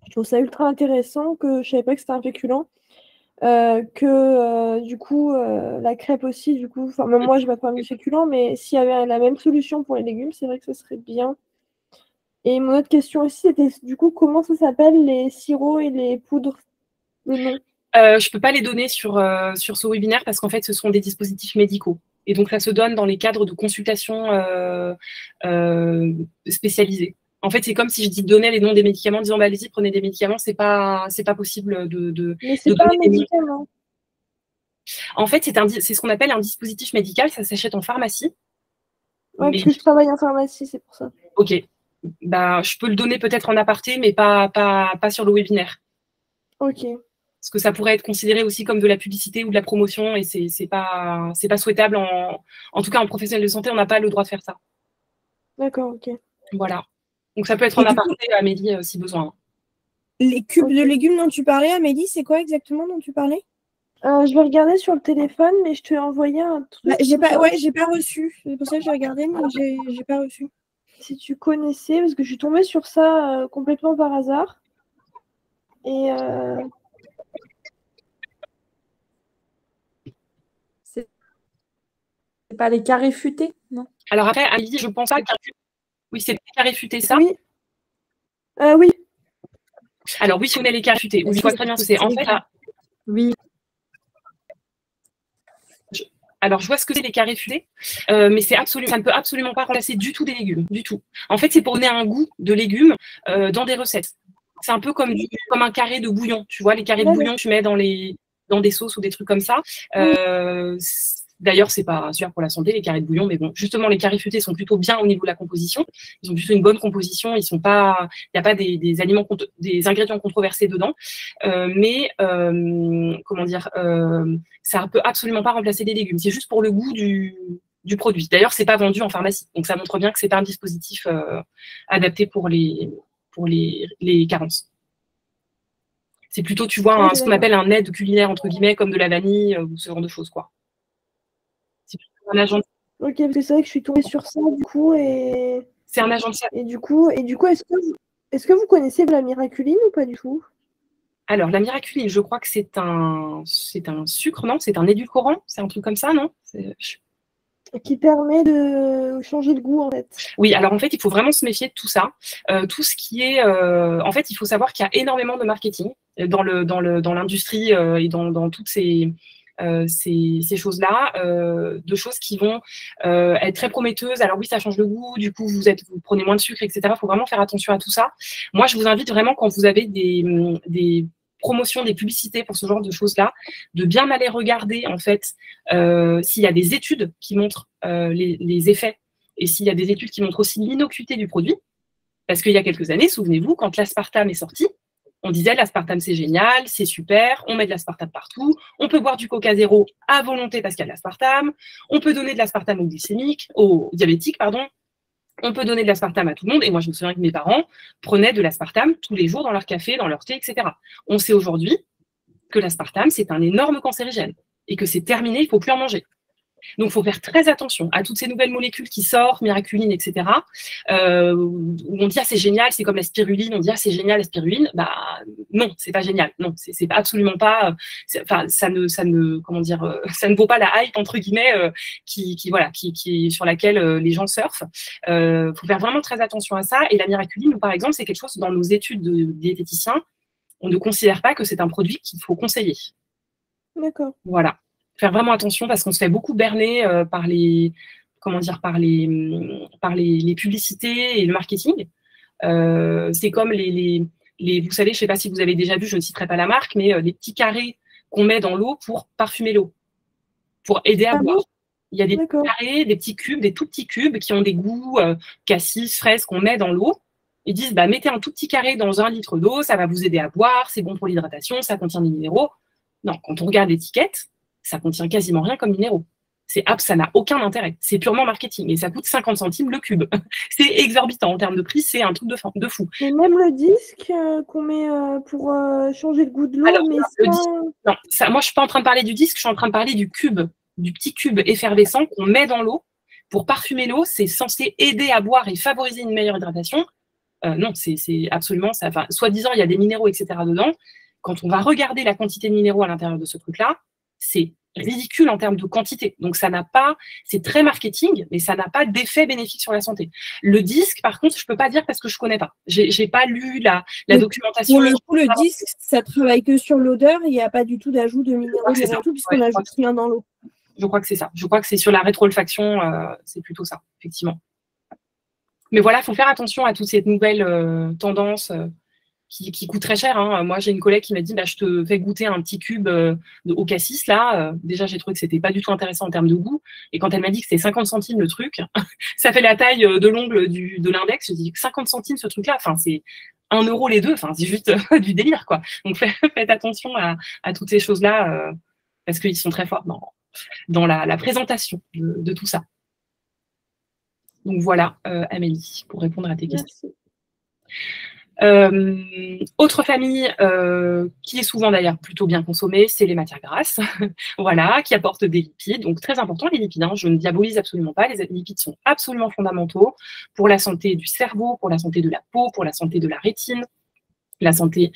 je trouve ça ultra intéressant, que je ne savais pas que c'était un féculent. Du coup, la crêpe aussi, du coup, même moi, je ne vais pas prendre du féculent, mais s'il y avait la même solution pour les légumes, c'est vrai que ce serait bien. Et mon autre question aussi, c'était du coup, comment ça s'appelle les sirops et les poudres, le nom? Je ne peux pas les donner sur ce webinaire parce qu'en fait, ce sont des dispositifs médicaux. Et donc, ça se donne dans les cadres de consultation spécialisées. En fait, c'est comme si je donnais les noms des médicaments en disant bah, allez-y, prenez des médicaments. C'est pas possible de Mais c'est pas un médicament. En fait, c'est ce qu'on appelle un dispositif médical. Ça s'achète en pharmacie. Ouais, parce que je travaille en pharmacie, c'est pour ça. Ok. Bah, je peux le donner peut-être en aparté, mais pas sur le webinaire. Ok. Parce que ça pourrait être considéré aussi comme de la publicité ou de la promotion et c'est pas souhaitable. En tout cas, en professionnel de santé, on n'a pas le droit de faire ça. D'accord, ok. Voilà. Donc, ça peut être en aparté, Amélie, si besoin. Les cubes de légumes dont tu parlais, Amélie, c'est quoi exactement dont tu parlais? Je vais regarder sur le téléphone, mais je t'ai envoyé un truc. Bah, j'ai pas reçu. C'est pour ça que j'ai regardé, mais j'ai pas reçu. Si tu connaissais, parce que je suis tombée sur ça complètement par hasard. Et c'est pas les carrés futés, non? Alors après, Amélie, je pense pas que... Oui, c'est les carrés futés, ça? Oui. Oui. Alors oui, si on met les carrés futés, oui, je vois très bien ce que c'est. En fait, Oui. alors je vois ce que c'est les carrés futés, mais ça ne peut absolument pas remplacer du tout des légumes, du tout. En fait, c'est pour donner un goût de légumes dans des recettes. C'est un peu comme un carré de bouillon. Tu vois, les carrés de bouillon que tu mets dans des sauces ou des trucs comme ça. D'ailleurs, c'est pas sûr pour la santé, les carrés de bouillon, mais bon, justement, les carrés futés sont plutôt bien au niveau de la composition. Ils ont plutôt une bonne composition. Il n'y a pas des ingrédients controversés dedans. Comment dire, ça peut absolument pas remplacer des légumes. C'est juste pour le goût du produit. D'ailleurs, c'est pas vendu en pharmacie. Donc, ça montre bien que c'est pas un dispositif adapté pour les carences. C'est plutôt, tu vois, ce qu'on appelle un aide culinaire, entre guillemets, comme de la vanille ou ce genre de choses, quoi. C'est un agent. Ok, parce que c'est vrai que je suis tombée sur ça, du coup, et... C'est un agent de ça. Et du coup, est-ce que vous connaissez la miraculine ou pas du tout? Alors, la miraculine, je crois que c'est un sucre, non? C'est un édulcorant? C'est un truc comme ça, non? Qui permet de changer le goût, en fait. Oui, alors en fait, il faut vraiment se méfier de tout ça. Tout ce qui est... en fait, il faut savoir qu'il y a énormément de marketing dans l'industrie et dans toutes ces choses-là, de choses qui vont être très prometteuses. Alors oui, ça change le goût, du coup, vous prenez moins de sucre, etc. Il faut vraiment faire attention à tout ça. Moi, je vous invite vraiment, quand vous avez des promotions, des publicités pour ce genre de choses-là, de bien aller regarder, en fait, s'il y a des études qui montrent les effets et s'il y a des études qui montrent aussi l'innocuité du produit. Parce qu'il y a quelques années, souvenez-vous, quand l'aspartame est sorti, on disait l'aspartame c'est génial, c'est super, on met de l'aspartame partout, on peut boire du Coca zéro à volonté parce qu'il y a de l'aspartame, on peut donner de l'aspartame aux diabétiques, on peut donner de l'aspartame à tout le monde. Et moi, je me souviens que mes parents prenaient de l'aspartame tous les jours dans leur café, dans leur thé, etc. On sait aujourd'hui que l'aspartame, c'est un énorme cancérigène et que c'est terminé, il ne faut plus en manger. Donc, il faut faire très attention à toutes ces nouvelles molécules qui sortent, miraculine, etc. Où on dit, ah, c'est génial, c'est comme la spiruline, on dit, ah, c'est génial, la spiruline. Bah, non, c'est pas génial. Non, c'est absolument pas, enfin, ça ne vaut pas la hype, entre guillemets, sur laquelle les gens surfent. Faut faire vraiment très attention à ça. Et la miraculine, par exemple, c'est quelque chose dans nos études de diététiciens, on ne considère pas que c'est un produit qu'il faut conseiller. D'accord. Voilà. Faire vraiment attention parce qu'on se fait beaucoup berner par les publicités et le marketing. C'est comme vous savez, je ne sais pas si vous avez déjà vu, je ne citerai pas la marque, mais les petits carrés qu'on met dans l'eau pour parfumer l'eau, pour aider à boire. Il y a des petits carrés, des petits cubes, des tout petits cubes qui ont des goûts cassis, fraises qu'on met dans l'eau. Ils disent, bah, mettez un tout petit carré dans 1 litre d'eau, ça va vous aider à boire, c'est bon pour l'hydratation, ça contient des minéraux. Non, quand on regarde l'étiquette, ça contient quasiment rien comme minéraux. Ça n'a aucun intérêt. C'est purement marketing. Et ça coûte 50 centimes le cube. C'est exorbitant en termes de prix. C'est un truc de fou. Et même le disque qu'on met pour changer le goût de l'eau. Moi, je ne suis pas en train de parler du disque. Je suis en train de parler du cube, du petit cube effervescent qu'on met dans l'eau pour parfumer l'eau. C'est censé aider à boire et favoriser une meilleure hydratation. Non, c'est absolument ça. Enfin, soi-disant, il y a des minéraux, etc. dedans. Quand on va regarder la quantité de minéraux à l'intérieur de ce truc-là, c'est ridicule en termes de quantité. Donc, c'est très marketing, mais ça n'a pas d'effet bénéfique sur la santé. Le disque, par contre, je ne peux pas dire parce que je ne connais pas. J'ai pas lu la documentation. Pour le coup, le disque, ça travaille que sur l'odeur. Il n'y a pas du tout d'ajout de minéraux, puisqu'on n'ajoute rien dans l'eau. Je crois que c'est ça. Je crois que c'est sur la rétro-olfaction, c'est plutôt ça, effectivement. Mais voilà, il faut faire attention à toutes ces nouvelles tendances qui coûtent très cher. Hein. Moi, j'ai une collègue qui m'a dit, bah, je te fais goûter un petit cube au cassis, là. Déjà, j'ai trouvé que c'était pas du tout intéressant en termes de goût. Et quand elle m'a dit que c'était 50 centimes le truc, ça fait la taille de l'ongle de l'index. Je dis 50 centimes ce truc-là, enfin, c'est 1 euro les deux. Enfin, c'est juste du délire, quoi. Donc, faites attention à toutes ces choses-là parce qu'ils sont très forts dans la présentation de tout ça. Donc voilà, Amélie, pour répondre à tes questions. Autre famille qui est souvent d'ailleurs plutôt bien consommée, c'est les matières grasses, voilà, qui apportent des lipides. Donc très important les lipides, hein, je ne diabolise absolument pas, les lipides sont absolument fondamentaux pour la santé du cerveau, pour la santé de la peau, pour la santé de la rétine. la santé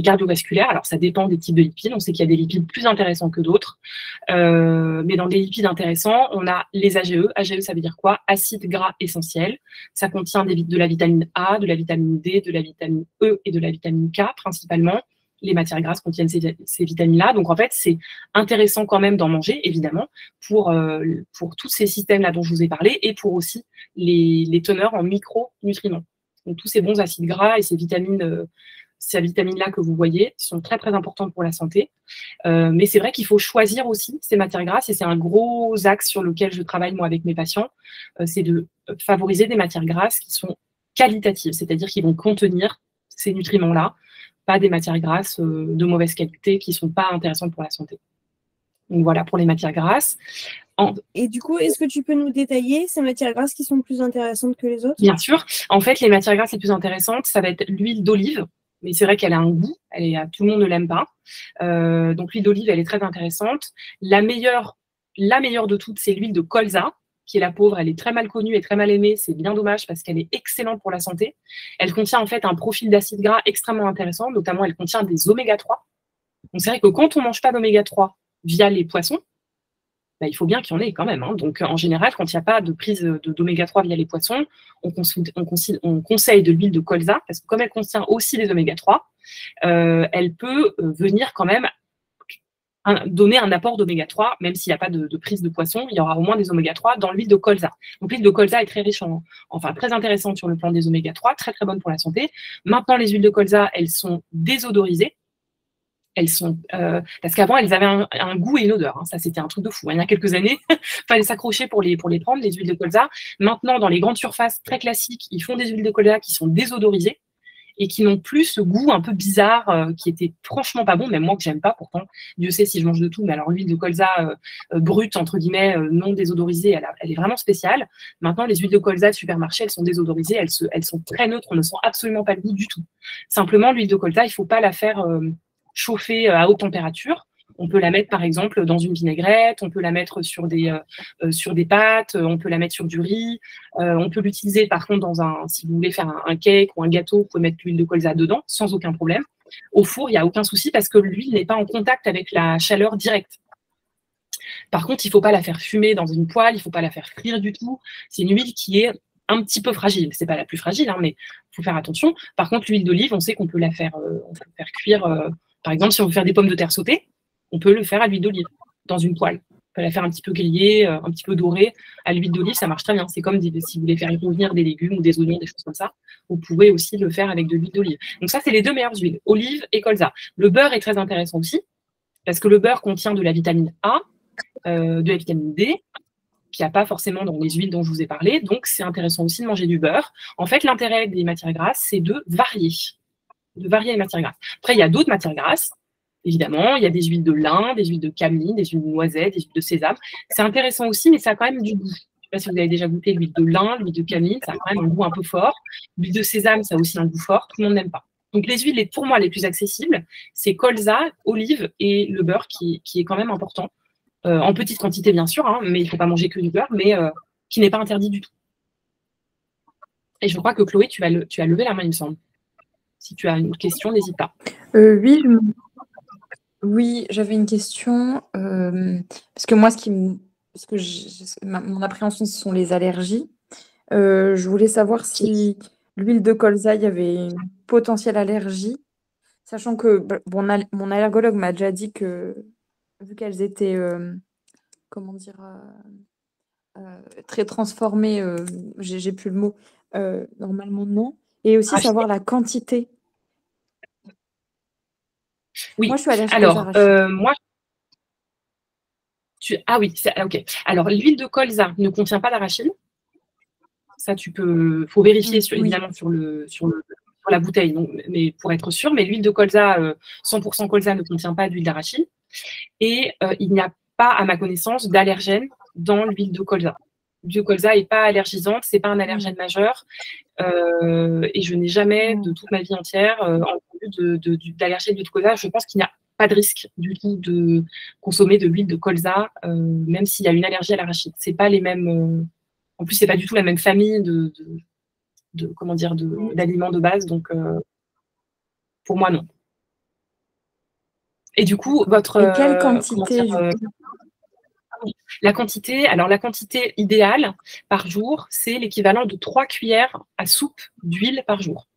cardiovasculaire. Alors, ça dépend des types de lipides. On sait qu'il y a des lipides plus intéressants que d'autres. Mais dans les lipides intéressants, on a les AGE. AGE, ça veut dire quoi? Acides gras essentiels. Ça contient de la vitamine A, de la vitamine D, de la vitamine E et de la vitamine K, principalement. Les matières grasses contiennent ces vitamines-là. Donc, en fait, c'est intéressant quand même d'en manger, évidemment, pour tous ces systèmes-là dont je vous ai parlé et pour aussi les teneurs en micronutriments. Donc, tous ces bons acides gras et ces vitamines-là que vous voyez sont très, très importantes pour la santé. Mais c'est vrai qu'il faut choisir aussi ces matières grasses et c'est un gros axe sur lequel je travaille, moi, avec mes patients. C'est de favoriser des matières grasses qui sont qualitatives, c'est-à-dire qui vont contenir ces nutriments-là, pas des matières grasses de mauvaise qualité qui ne sont pas intéressantes pour la santé. Donc, voilà pour les matières grasses. Et du coup, est-ce que tu peux nous détailler ces matières grasses qui sont plus intéressantes que les autres? Bien sûr. En fait, les matières grasses les plus intéressantes, ça va être l'huile d'olive. Mais c'est vrai qu'elle a un goût. Tout le monde ne l'aime pas. Donc, l'huile d'olive, elle est très intéressante. La meilleure de toutes, c'est l'huile de colza, qui est la pauvre. Elle est très mal connue et très mal aimée. C'est bien dommage parce qu'elle est excellente pour la santé. Elle contient en fait un profil d'acides gras extrêmement intéressant. Notamment, elle contient des oméga 3. Donc, c'est vrai que quand on ne mange pas d'oméga 3 via les poissons, il faut bien qu'il y en ait quand même. Hein. Donc, en général, quand il n'y a pas de prise d'oméga 3 via les poissons, on conseille de l'huile de colza, parce que comme elle contient aussi des oméga 3, elle peut venir quand même donner un apport d'oméga 3, même s'il n'y a pas de prise de poisson, il y aura au moins des oméga 3 dans l'huile de colza. Donc, l'huile de colza est très riche, très intéressante sur le plan des oméga 3, très, très bonne pour la santé. Maintenant, les huiles de colza, elles sont désodorisées. Parce qu'avant, elles avaient un goût et une odeur. Hein. Ça, c'était un truc de fou. Il y a quelques années, il fallait s'accrocher pour les prendre, les huiles de colza. Maintenant, dans les grandes surfaces très classiques, ils font des huiles de colza qui sont désodorisées et qui n'ont plus ce goût un peu bizarre qui était franchement pas bon, même moi que j'aime pas pourtant. Dieu sait si je mange de tout, mais alors l'huile de colza brute, entre guillemets, non désodorisée, elle est vraiment spéciale. Maintenant, les huiles de colza de supermarché, elles sont désodorisées, elles sont très neutres, on ne sent absolument pas le goût du tout. Simplement, l'huile de colza, il ne faut pas la faire chauffer à haute température. On peut la mettre, par exemple, dans une vinaigrette, on peut la mettre sur des pâtes, on peut la mettre sur du riz. On peut l'utiliser, par contre, si vous voulez faire un cake ou un gâteau, vous pouvez mettre l'huile de colza dedans, sans aucun problème. Au four, il n'y a aucun souci parce que l'huile n'est pas en contact avec la chaleur directe. Par contre, il ne faut pas la faire fumer dans une poêle, il ne faut pas la faire frire du tout. C'est une huile qui est un petit peu fragile. Ce n'est pas la plus fragile, hein, mais il faut faire attention. Par contre, l'huile d'olive, on sait qu'on peut la faire cuire. Par exemple, si on veut faire des pommes de terre sautées, on peut le faire à l'huile d'olive, dans une poêle. On peut la faire un petit peu grillée, un petit peu dorée. À l'huile d'olive, ça marche très bien. C'est comme si vous voulez faire revenir des légumes ou des oignons, des choses comme ça. Vous pouvez aussi le faire avec de l'huile d'olive. Donc ça, c'est les deux meilleures huiles, olive et colza. Le beurre est très intéressant aussi, parce que le beurre contient de la vitamine A, de la vitamine D, qu'il n'y a pas forcément dans les huiles dont je vous ai parlé. Donc, c'est intéressant aussi de manger du beurre. En fait, l'intérêt des matières grasses, c'est de varier les matières grasses. Après, il y a d'autres matières grasses. Évidemment, il y a des huiles de lin, des huiles de camille, des huiles de noisette, des huiles de sésame. C'est intéressant aussi, mais ça a quand même du goût. Je ne sais pas si vous avez déjà goûté l'huile de lin, l'huile de camille, ça a quand même un goût un peu fort. L'huile de sésame, ça a aussi un goût fort. Tout le monde n'aime pas. Donc, les huiles, pour moi, les plus accessibles, c'est colza, olive et le beurre qui est quand même important. En petite quantité, bien sûr, hein, mais il ne faut pas manger que du beurre, mais qui n'est pas interdit du tout. Et je crois que Chloé, tu as levé la main, il me semble. Si tu as une question, n'hésite pas. Oui, j'avais une question. Parce que moi, mon appréhension, ce sont les allergies. Je voulais savoir si l'huile de colza, il y avait une potentielle allergie, sachant que mon allergologue m'a déjà dit que, vu qu'elles étaient, très transformées, j'ai plus le mot, normalement non. Et aussi savoir la quantité. Oui. Moi, je suis allergique aux Alors, arachides. Ah oui, ok. Alors, l'huile de colza ne contient pas d'arachide. Ça, faut vérifier évidemment sur la bouteille, donc, mais pour être sûr. Mais l'huile de colza, 100% colza ne contient pas d'huile d'arachide. Et il n'y a pas, à ma connaissance, d'allergène dans l'huile de colza. L'huile de colza n'est pas allergisante, ce n'est pas un allergène majeur. Et je n'ai jamais, de toute ma vie entière, entendu d'allergène d'huile de colza. Je pense qu'il n'y a pas de risque du tout de consommer de l'huile de colza, même s'il y a une allergie à l'arachide. C'est pas les mêmes. En plus, c'est pas du tout la même famille d'aliments de base. Donc, Pour moi, non. Et du coup, votre... Et quelle quantité la quantité idéale par jour, c'est l'équivalent de 3 cuillères à soupe d'huile par jour.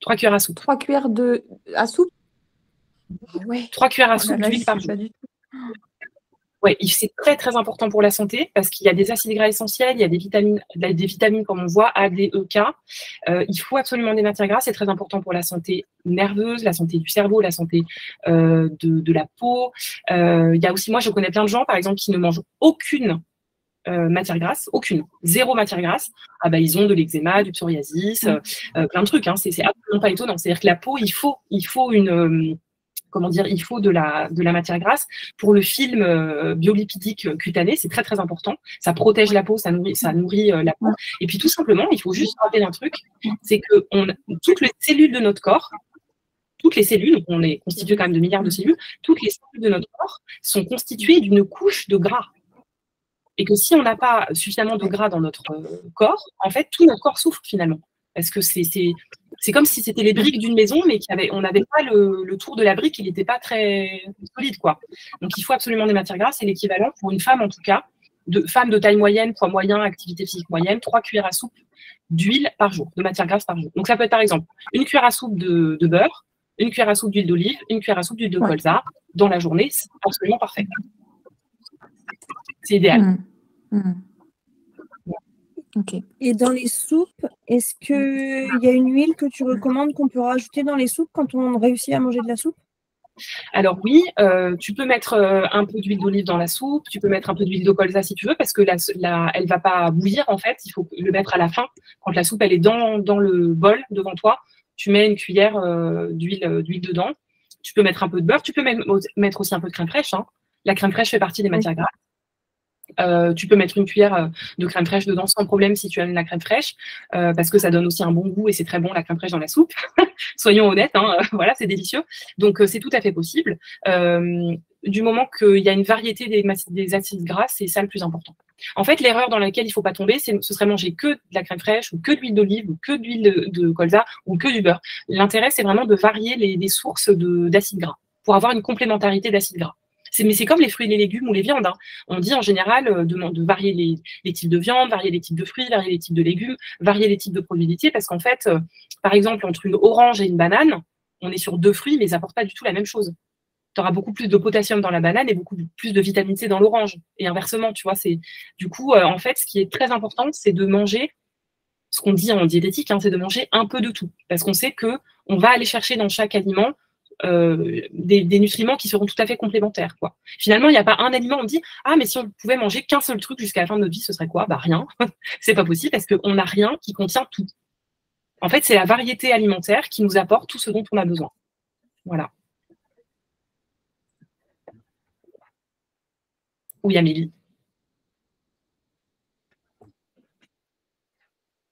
3 cuillères à soupe. 3 cuillères à soupe? Ouais. 3 cuillères à soupe d'huile par jour. Ouais, c'est très très important pour la santé parce qu'il y a des acides gras essentiels, il y a des vitamines comme on voit, A, D, E, K. Il faut absolument des matières grasses, c'est très important pour la santé nerveuse, la santé du cerveau, la santé de la peau. Il y a aussi, moi je connais plein de gens par exemple qui ne mangent aucune matière grasse, aucune, zéro matière grasse. Ah bah ils ont de l'eczéma, du psoriasis, plein de trucs. Hein. C'est absolument pas étonnant. C'est-à-dire que la peau, il faut une il faut de la matière grasse pour le film biolipidique cutané, c'est très très important. Ça protège la peau, ça nourrit la peau. Et puis tout simplement, il faut juste rappeler un truc, c'est que toutes les cellules de notre corps, toutes les cellules, donc on est constitué quand même de milliards de cellules, toutes les cellules de notre corps sont constituées d'une couche de gras. Et que si on n'a pas suffisamment de gras dans notre corps, en fait, tout notre corps souffre finalement. Parce que c'est comme si c'était les briques d'une maison, mais on n'avait pas le tour de la brique, il n'était pas très solide, quoi. Donc, il faut absolument des matières grasses. C'est l'équivalent, pour une femme en tout cas, femme de taille moyenne, poids moyen, activité physique moyenne, 3 cuillères à soupe d'huile par jour, de matière grasse par jour. Donc, ça peut être par exemple une cuillère à soupe de beurre, une cuillère à soupe d'huile d'olive, une cuillère à soupe d'huile de colza dans la journée. C'est absolument parfait. C'est idéal. Okay. Et dans les soupes, est-ce qu'il y a une huile que tu recommandes qu'on peut rajouter dans les soupes quand on réussit à manger de la soupe? Alors oui, tu peux mettre un peu d'huile d'olive dans la soupe, tu peux mettre un peu d'huile de colza si tu veux, parce que elle ne va pas bouillir en fait, il faut le mettre à la fin. Quand la soupe elle est dans le bol devant toi, tu mets une cuillère d'huile dedans. Tu peux mettre un peu de beurre, tu peux mettre aussi un peu de crème fraîche. Hein. La crème fraîche fait partie des matières grasses. Tu peux mettre une cuillère de crème fraîche dedans sans problème si tu aimes la crème fraîche, parce que ça donne aussi un bon goût et c'est très bon la crème fraîche dans la soupe. Soyons honnêtes, hein, voilà, c'est délicieux. Donc c'est tout à fait possible. Du moment qu'il y a une variété des acides gras, c'est ça le plus important. En fait, l'erreur dans laquelle il ne faut pas tomber, ce serait manger que de la crème fraîche ou que de l'huile d'olive ou que de l'huile de colza ou que du beurre. L'intérêt, c'est vraiment de varier les sources d'acides gras pour avoir une complémentarité d'acides gras. Mais c'est comme les fruits et les légumes ou les viandes. Hein. On dit en général de varier les types de viande, varier les types de fruits, varier les types de légumes, varier les types de produits laitiers, parce qu'en fait, par exemple, entre une orange et une banane, on est sur 2 fruits, mais ils n'apportent pas du tout la même chose. Tu auras beaucoup plus de potassium dans la banane et beaucoup plus de vitamine C dans l'orange. Et inversement, tu vois, du coup, en fait, ce qui est très important, c'est de manger, ce qu'on dit en diététique, hein, c'est de manger un peu de tout. Parce qu'on sait qu'on va aller chercher dans chaque aliment des nutriments qui seront tout à fait complémentaires, quoi. Finalement, il n'y a pas un aliment, on dit « Ah, mais si on pouvait manger qu'un seul truc jusqu'à la fin de notre vie, ce serait quoi ?» Bah rien, c'est pas possible parce qu'on n'a rien qui contient tout. En fait, c'est la variété alimentaire qui nous apporte tout ce dont on a besoin. Voilà. Oui, Amélie.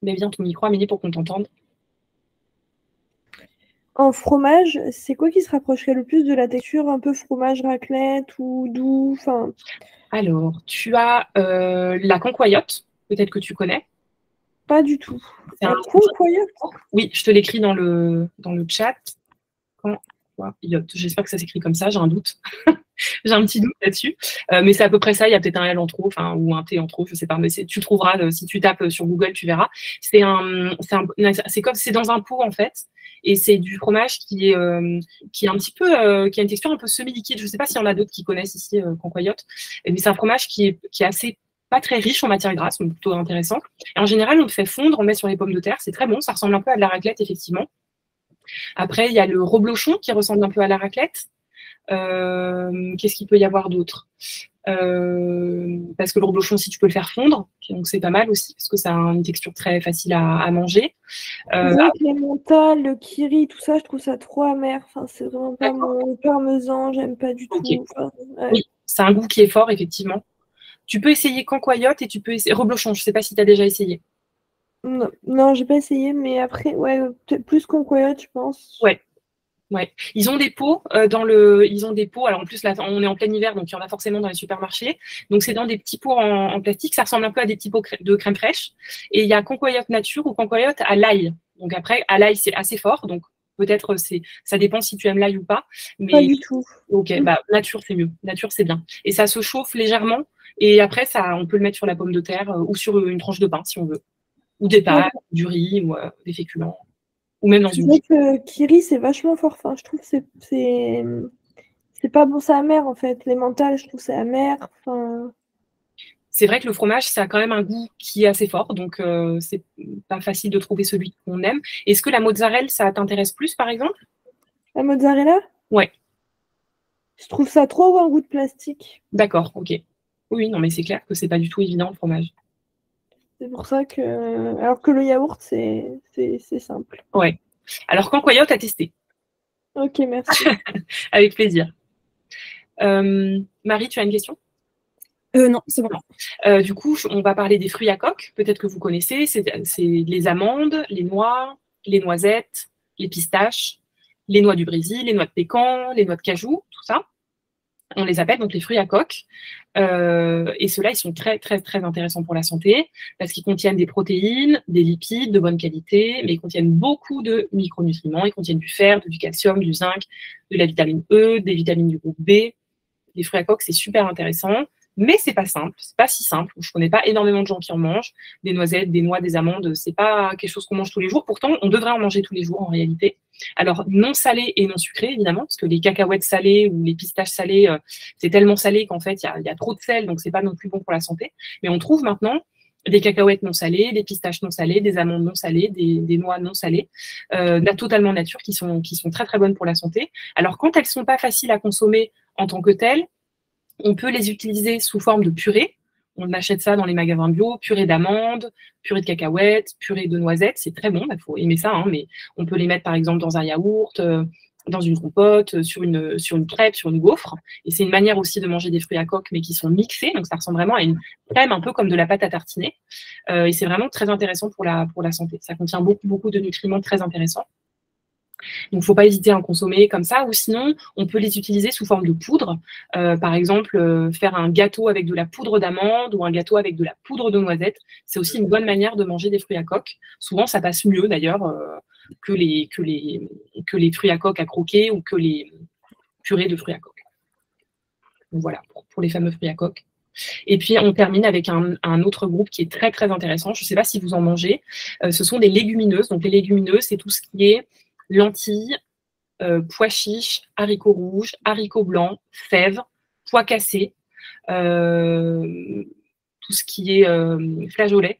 Mets bien ton micro, Amélie, pour qu'on t'entende. En fromage, c'est quoi qui se rapprocherait le plus de la texture un peu fromage raclette ou doux, enfin... Alors, tu as la cancoyote, peut-être que tu connais. Pas du tout. La cancoyote? Oui, je te l'écris dans le chat. Cancoyote. J'espère que ça s'écrit comme ça, j'ai un doute. J'ai un petit doute là-dessus. Mais c'est à peu près ça, il y a peut-être un L en trop, ou un T en trop, je ne sais pas, mais tu trouveras, si tu tapes sur Google, tu verras. C'est dans un pot, en fait. Et c'est du fromage qui est un petit peu, qui a une texture un peu semi-liquide. Je ne sais pas s'il y en a d'autres qui connaissent ici cancoyote, mais c'est un fromage qui est assez pas très riche en matière grasse, donc plutôt intéressant. Et en général, on le fait fondre, on le met sur les pommes de terre, c'est très bon, ça ressemble un peu à de la raclette, effectivement. Après, il y a le reblochon qui ressemble un peu à la raclette. Qu'est-ce qu'il peut y avoir d'autre? Parce que le reblochon, si tu peux le faire fondre, donc c'est pas mal aussi, parce que ça a une texture très facile à manger. Les mentales, le kiri, tout ça, je trouve ça trop amer. Enfin, c'est vraiment pas mon parmesan, j'aime pas du tout. Enfin, ouais. Oui, c'est un goût qui est fort, effectivement. Tu peux essayer cancoyote et tu peux essayer reblochon. Je sais pas si tu as déjà essayé. Non, j'ai pas essayé, mais après, ouais, peut-être plus cancoyote, je pense. Ouais. Ouais, ils ont des pots ils ont des pots. Alors en plus là, on est en plein hiver, donc il y en a forcément dans les supermarchés. Donc c'est dans des petits pots en plastique. Ça ressemble un peu à des petits pots de crème fraîche. Et il y a cancoyote nature ou cancoyote à l'ail. Donc après, à l'ail, c'est assez fort. Donc peut-être ça dépend si tu aimes l'ail ou pas. Mais Pas du tout. ok, bah nature, c'est mieux. Nature, c'est bien. Et ça se chauffe légèrement. Et après, on peut le mettre sur la pomme de terre ou sur une tranche de pain, si on veut. Ou des pâtes, du riz, ou des féculents. Ou même dans Je une... sais que Kiri, c'est vachement fort. Enfin, je trouve que c'est pas bon, c'est amer en fait. Les mentales, je trouve que c'est amer. Enfin... C'est vrai que le fromage, ça a quand même un goût qui est assez fort, donc c'est pas facile de trouver celui qu'on aime. Est-ce que la mozzarella, ça t'intéresse plus, par exemple? La mozzarella? Ouais. Je trouve ça trop un goût de plastique. D'accord, ok. Oui, non, mais c'est clair que c'est pas du tout évident, le fromage. C'est pour ça que... Alors que le yaourt, c'est simple. Ouais. Alors, Cancoyote a testé. Ok, merci. Avec plaisir. Marie, tu as une question? Non, c'est bon. Du coup, on va parler des fruits à coque. Peut-être que vous connaissez. C'est les amandes, les noix, les noisettes, les pistaches, les noix du Brésil, les noix de pécan, les noix de cajou, tout ça. On les appelle donc les fruits à coque. Et ceux-là, ils sont très, très, très intéressants pour la santé parce qu'ils contiennent des protéines, des lipides de bonne qualité, mais ils contiennent beaucoup de micronutriments. Ils contiennent du fer, du calcium, du zinc, de la vitamine E, des vitamines du groupe B. Les fruits à coque, c'est super intéressant. Mais c'est pas simple, c'est pas si simple. Je connais pas énormément de gens qui en mangent. Des noisettes, des noix, des amandes, c'est pas quelque chose qu'on mange tous les jours. Pourtant, on devrait en manger tous les jours en réalité. Alors, non salé et non sucré, évidemment, parce que les cacahuètes salées ou les pistaches salées, c'est tellement salé qu'en fait, il y a trop de sel, donc c'est pas non plus bon pour la santé. Mais on trouve maintenant des cacahuètes non salées, des pistaches non salées, des amandes non salées, des noix non salées, totalement nature, qui sont très très bonnes pour la santé. Alors, quand elles sont pas faciles à consommer en tant que telles, on peut les utiliser sous forme de purée. On achète ça dans les magasins bio, purée d'amandes, purée de cacahuètes, purée de noisettes. C'est très bon, il faut aimer ça, hein, mais on peut les mettre par exemple dans un yaourt, dans une compote, sur une crêpe, sur une gaufre. Et c'est une manière aussi de manger des fruits à coque, mais qui sont mixés. Donc ça ressemble vraiment à une crème, un peu comme de la pâte à tartiner. Et c'est vraiment très intéressant pour la santé. Ça contient beaucoup, beaucoup de nutriments très intéressants. Donc, il ne faut pas hésiter à en consommer comme ça. Ou sinon, on peut les utiliser sous forme de poudre. Par exemple, faire un gâteau avec de la poudre d'amande ou un gâteau avec de la poudre de noisette. C'est aussi une bonne manière de manger des fruits à coque. Souvent, ça passe mieux d'ailleurs que les fruits à coque à croquer ou que les purées de fruits à coque. Donc, voilà, pour les fameux fruits à coque. Et puis, on termine avec un autre groupe qui est très, très intéressant. Je ne sais pas si vous en mangez. Ce sont des légumineuses. Donc, les légumineuses, c'est tout ce qui est lentilles, pois chiches, haricots rouges, haricots blancs, fèves, pois cassés, tout ce qui est flageolets.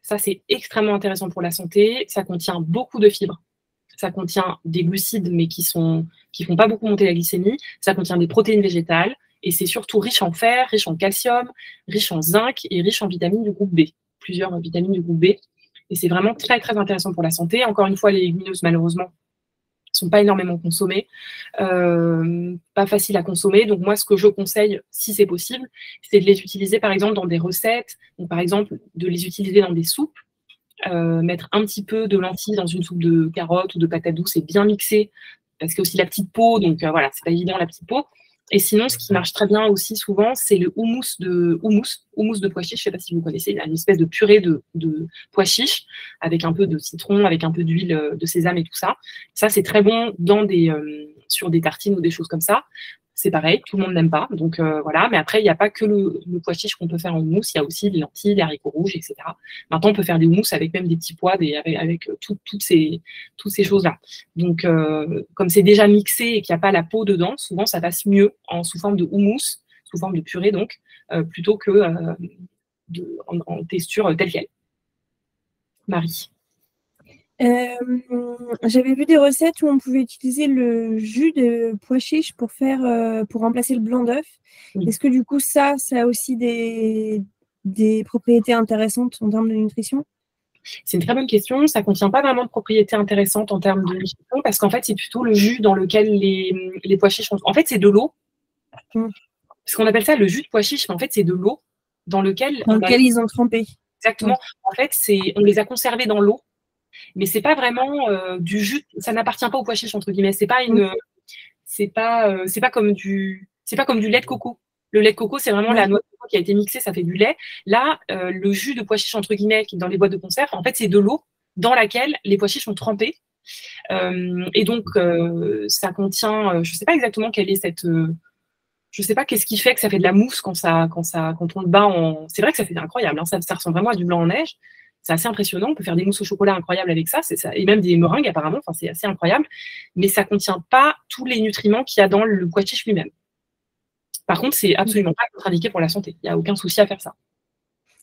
Ça, c'est extrêmement intéressant pour la santé. Ça contient beaucoup de fibres. Ça contient des glucides, mais qui font pas beaucoup monter la glycémie. Ça contient des protéines végétales. Et c'est surtout riche en fer, riche en calcium, riche en zinc et riche en vitamines du groupe B. Plusieurs vitamines du groupe B. Et c'est vraiment très, très intéressant pour la santé. Encore une fois, les légumineuses, malheureusement, ne sont pas énormément consommées. Pas facile à consommer. Donc, moi, ce que je conseille, si c'est possible, c'est de les utiliser, par exemple, dans des recettes. Donc, par exemple, de les utiliser dans des soupes. Mettre un petit peu de lentilles dans une soupe de carottes ou de patates douces et bien mixer. Parce qu'il y a aussi la petite peau. Donc, voilà, c'est pas évident, la petite peau. Et sinon, ce qui marche très bien aussi souvent, c'est le houmous de pois chiches. Je ne sais pas si vous connaissez, une espèce de purée de pois chiches avec un peu de citron, avec un peu d'huile de sésame et tout ça. Ça, c'est très bon sur des tartines ou des choses comme ça. C'est pareil, tout le monde n'aime pas. Donc voilà, mais après, il n'y a pas que le pois chiche qu'on peut faire en houmous, il y a aussi les lentilles, les haricots rouges, etc. Maintenant, on peut faire des houmous avec même des petits pois, avec toutes ces choses-là. Donc, comme c'est déjà mixé et qu'il n'y a pas la peau dedans, souvent, ça passe mieux sous forme de houmous, sous forme de purée, donc, plutôt que en texture telle qu'elle. Marie. J'avais vu des recettes où on pouvait utiliser le jus de pois chiche pour remplacer le blanc d'œuf. Oui. Est-ce que du coup ça a aussi des propriétés intéressantes en termes de nutrition? C'est une très bonne question. Ça ne contient pas vraiment de propriétés intéressantes en termes de nutrition parce qu'en fait, c'est plutôt le jus dans lequel les pois chiches sont. En fait, c'est de l'eau. Parce qu'on appelle ça le jus de pois chiche, mais en fait, c'est de l'eau dans lequel ils ont trempé. Exactement. En fait, on les a conservés dans l'eau. Mais c'est pas vraiment du jus. Ça n'appartient pas au pois chiche entre guillemets. C'est pas comme du lait de coco. Le lait de coco, c'est vraiment la noix de coco qui a été mixée, ça fait du lait. Là, le jus de pois chiche entre guillemets qui est dans les boîtes de conserve, en fait, c'est de l'eau dans laquelle les pois chiches sont trempés. Et donc, ça contient, je ne sais pas exactement quelle est cette... je ne sais pas qu'est-ce qui fait que ça fait de la mousse quand on le bat en... C'est vrai que ça fait incroyable, hein, ça ressemble vraiment à du blanc en neige. C'est assez impressionnant, on peut faire des mousses au chocolat incroyables avec ça, et même des meringues apparemment, enfin, c'est assez incroyable. Mais ça ne contient pas tous les nutriments qu'il y a dans le pois chiche lui-même. Par contre, c'est absolument pas contre-indiqué pour la santé. Il n'y a aucun souci à faire ça.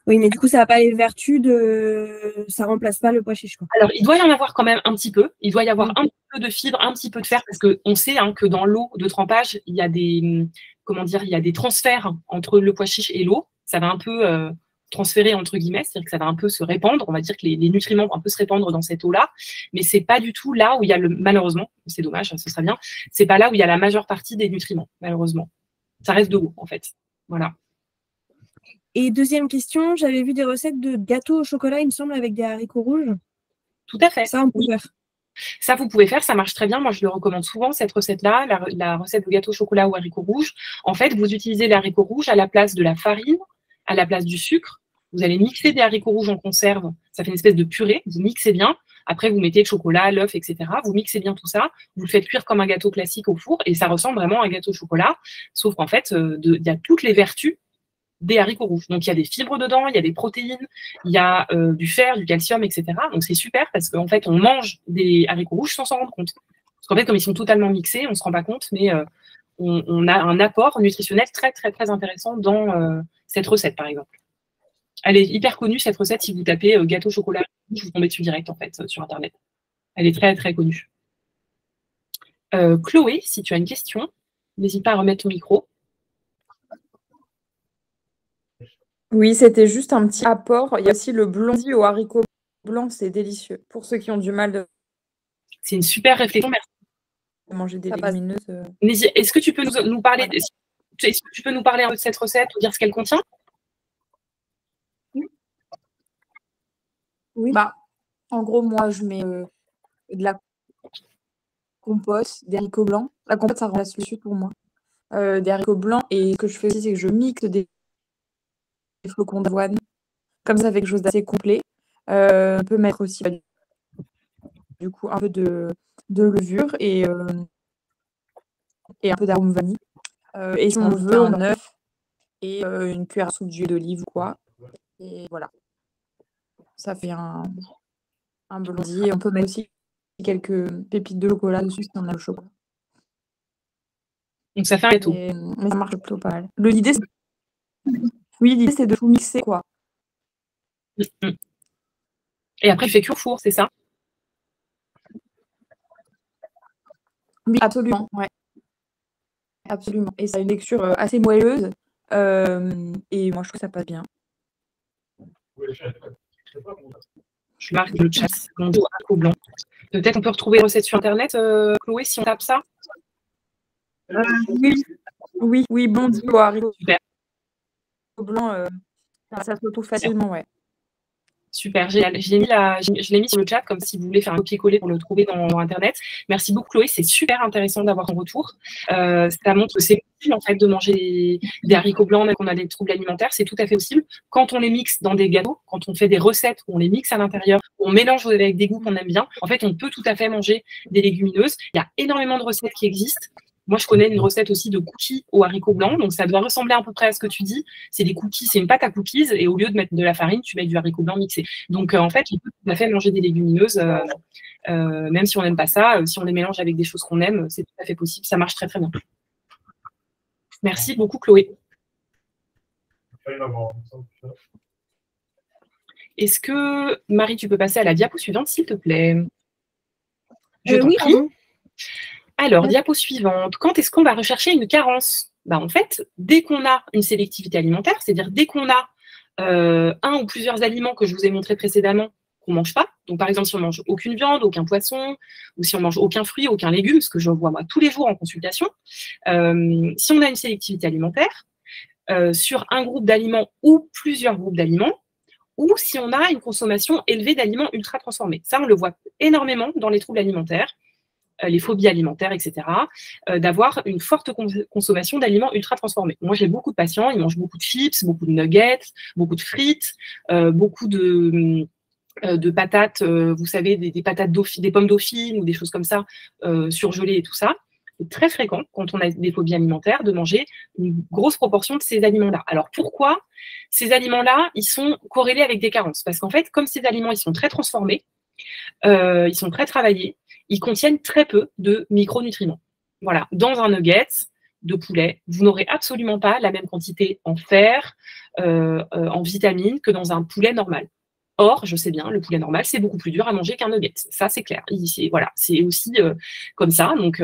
Oui, mais du coup, ça n'a pas les vertus de... Ça remplace pas le pois chiche, quoi. Alors, il doit y en avoir quand même un petit peu. Il doit y avoir un petit peu de fibres, un petit peu de fer, parce qu'on sait que dans l'eau de trempage, il y a des, comment dire, il y a des transferts entre le pois chiche et l'eau. Ça va un peu transférer, entre guillemets, c'est-à-dire que ça va un peu se répandre. On va dire que les nutriments vont un peu se répandre dans cette eau-là. Mais c'est pas du tout là où il y a malheureusement, c'est dommage, ce serait bien, c'est pas là où il y a la majeure partie des nutriments, malheureusement. Ça reste de l'eau, en fait. Voilà. Et deuxième question, j'avais vu des recettes de gâteaux au chocolat, il me semble, avec des haricots rouges. Tout à fait. Ça, on peut faire. Ça, vous pouvez faire, ça marche très bien. Moi, je le recommande souvent, cette recette-là, la recette de gâteau au chocolat aux haricots rouges. En fait, vous utilisez les haricots rouges à la place de la farine, à la place du sucre. Vous allez mixer des haricots rouges en conserve. Ça fait une espèce de purée. Vous mixez bien. Après, vous mettez le chocolat, l'œuf, etc. Vous mixez bien tout ça. Vous le faites cuire comme un gâteau classique au four. Et ça ressemble vraiment à un gâteau au chocolat. Sauf qu'en fait, il y a toutes les vertus des haricots rouges. Donc, il y a des fibres dedans, il y a des protéines, il y a du fer, du calcium, etc. Donc, c'est super parce qu'en fait, on mange des haricots rouges sans s'en rendre compte. Parce qu'en fait, comme ils sont totalement mixés, on ne se rend pas compte, mais on a un apport nutritionnel très, très, très intéressant dans cette recette, par exemple. Elle est hyper connue, cette recette. Si vous tapez gâteau au chocolat, vous tombez dessus direct, en fait, sur Internet. Elle est très, très connue. Chloé, si tu as une question, n'hésite pas à remettre ton micro. Oui, c'était juste un petit apport. Il y a aussi le blondie aux haricots blancs, c'est délicieux. Pour ceux qui ont du mal de C'est une super réflexion, merci. manger des légumineuses. Est-ce que tu peux nous parler est-ce que tu peux nous parler un peu de cette recette ou dire ce qu'elle contient? Oui. Bah, en gros, moi, je mets de la compote, des haricots blancs. La compote, ça remplace le sucre pour moi. Des haricots blancs. Et ce que je fais aussi, c'est que je mixe des flocons d'avoine. Comme ça, avec quelque chose d'assez complet. On peut mettre aussi du coup un peu de levure et un peu d'arôme vanille. Et si on veut, un œuf et une cuillère à soupe d'huile d'olive ou quoi. Et voilà. Ça fait un blondie. Et on peut mettre aussi quelques pépites de chocolat dessus si on a le chocolat. Donc ça fait un gâteau. Mais ça marche plutôt pas mal. L'idée, c'est de tout mixer, quoi. Et après, tu fais cuire au four, c'est ça? Oui, absolument. Ouais. Absolument. Et ça a une texture assez moelleuse. Et moi, je trouve que ça passe bien. Je marque le chat. Haricots blancs. Peut-être on peut retrouver les recettes sur Internet, Chloé, si on tape ça? Oui, blondie aux haricots blancs, ça se retrouve facilement, ouais. Super, génial. Je l'ai mis sur le chat, comme si vous voulez faire un copier-coller pour le trouver dans Internet. Merci beaucoup, Chloé. C'est super intéressant d'avoir ton retour. Ça montre que c'est possible, en fait, de manger des haricots blancs, même qu'on a des troubles alimentaires. C'est tout à fait possible. Quand on les mixe dans des gâteaux, quand on fait des recettes où on les mixe à l'intérieur, on mélange avec des goûts qu'on aime bien, en fait, on peut tout à fait manger des légumineuses. Il y a énormément de recettes qui existent. Moi, je connais une recette aussi de cookies aux haricots blancs, donc ça doit ressembler à peu près à ce que tu dis. C'est des cookies, c'est une pâte à cookies, et au lieu de mettre de la farine, tu mets du haricot blanc mixé. Donc, en fait, on peut tout à fait manger des légumineuses, même si on n'aime pas ça. Si on les mélange avec des choses qu'on aime, c'est tout à fait possible. Ça marche très, très bien. Merci beaucoup, Chloé. Est-ce que, Marie, tu peux passer à la diapo suivante, s'il te plaît? Je t'en prie. Alors, diapo suivante. Quand est-ce qu'on va rechercher une carence? En fait, dès qu'on a une sélectivité alimentaire, c'est-à-dire dès qu'on a un ou plusieurs aliments que je vous ai montrés précédemment qu'on ne mange pas, donc par exemple si on ne mange aucune viande, aucun poisson, ou si on ne mange aucun fruit, aucun légume, ce que je vois moi tous les jours en consultation, si on a une sélectivité alimentaire sur un groupe d'aliments ou plusieurs groupes d'aliments, ou si on a une consommation élevée d'aliments ultra transformés. Ça, on le voit énormément dans les troubles alimentaires, les phobies alimentaires, etc., d'avoir une forte consommation d'aliments ultra transformés. Moi, j'ai beaucoup de patients, ils mangent beaucoup de chips, beaucoup de nuggets, beaucoup de frites, beaucoup de de patates, vous savez, des patates dauphine, des pommes dauphines ou des choses comme ça, surgelées et tout ça. C'est très fréquent, quand on a des phobies alimentaires, de manger une grosse proportion de ces aliments-là. Alors, pourquoi ces aliments-là, ils sont corrélés avec des carences? Parce qu'en fait, comme ces aliments, ils sont très transformés, ils sont très travaillés, ils contiennent très peu de micronutriments. Voilà, dans un nugget de poulet, vous n'aurez absolument pas la même quantité en fer, en vitamines que dans un poulet normal. Or, je sais bien, le poulet normal, c'est beaucoup plus dur à manger qu'un nugget. Ça, c'est clair. Voilà, c'est aussi comme ça. Donc,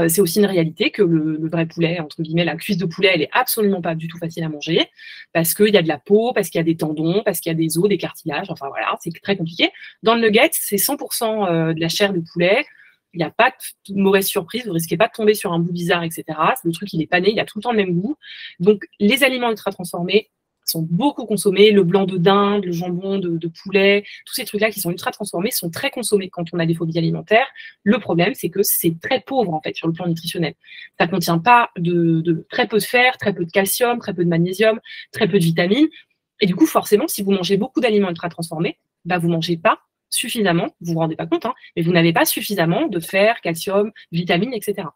c'est aussi une réalité que le vrai poulet, entre guillemets, la cuisse de poulet, elle est absolument pas du tout facile à manger parce qu'il y a de la peau, parce qu'il y a des tendons, parce qu'il y a des os, des cartilages. Enfin, voilà, c'est très compliqué. Dans le nugget, c'est 100% de la chair de poulet. Il n'y a pas de mauvaise surprise, vous risquez pas de tomber sur un goût bizarre, etc. Le truc, il est pané, il a tout le temps le même goût. Donc, les aliments ultra transformés sont beaucoup consommés. Le blanc de dinde, le jambon de poulet, tous ces trucs-là qui sont ultra transformés sont très consommés quand on a des phobies alimentaires. Le problème, c'est que c'est très pauvre, en fait, sur le plan nutritionnel. Ça ne contient pas de très peu de fer, très peu de calcium, très peu de magnésium, très peu de vitamines. Et du coup, forcément, si vous mangez beaucoup d'aliments ultra transformés, bah, vous ne mangez pas suffisamment, vous vous rendez pas compte, hein, mais vous n'avez pas suffisamment de fer, calcium, vitamines, etc.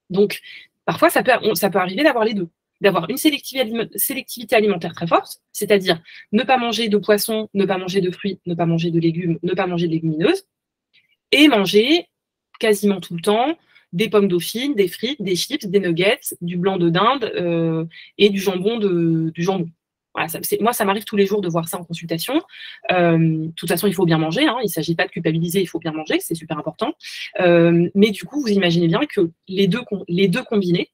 Donc, parfois, ça peut arriver d'avoir les deux, d'avoir une sélectivité alimentaire très forte, c'est-à-dire ne pas manger de poisson, ne pas manger de fruits, ne pas manger de légumes, ne pas manger de légumineuses, et manger quasiment tout le temps des pommes dauphines, des frites, des chips, des nuggets, du blanc de dinde et du jambon. Voilà, moi, ça m'arrive tous les jours de voir ça en consultation. De toute façon, il faut bien manger. Hein, il ne s'agit pas de culpabiliser, il faut bien manger, c'est super important. Mais du coup, vous imaginez bien que les deux combinés,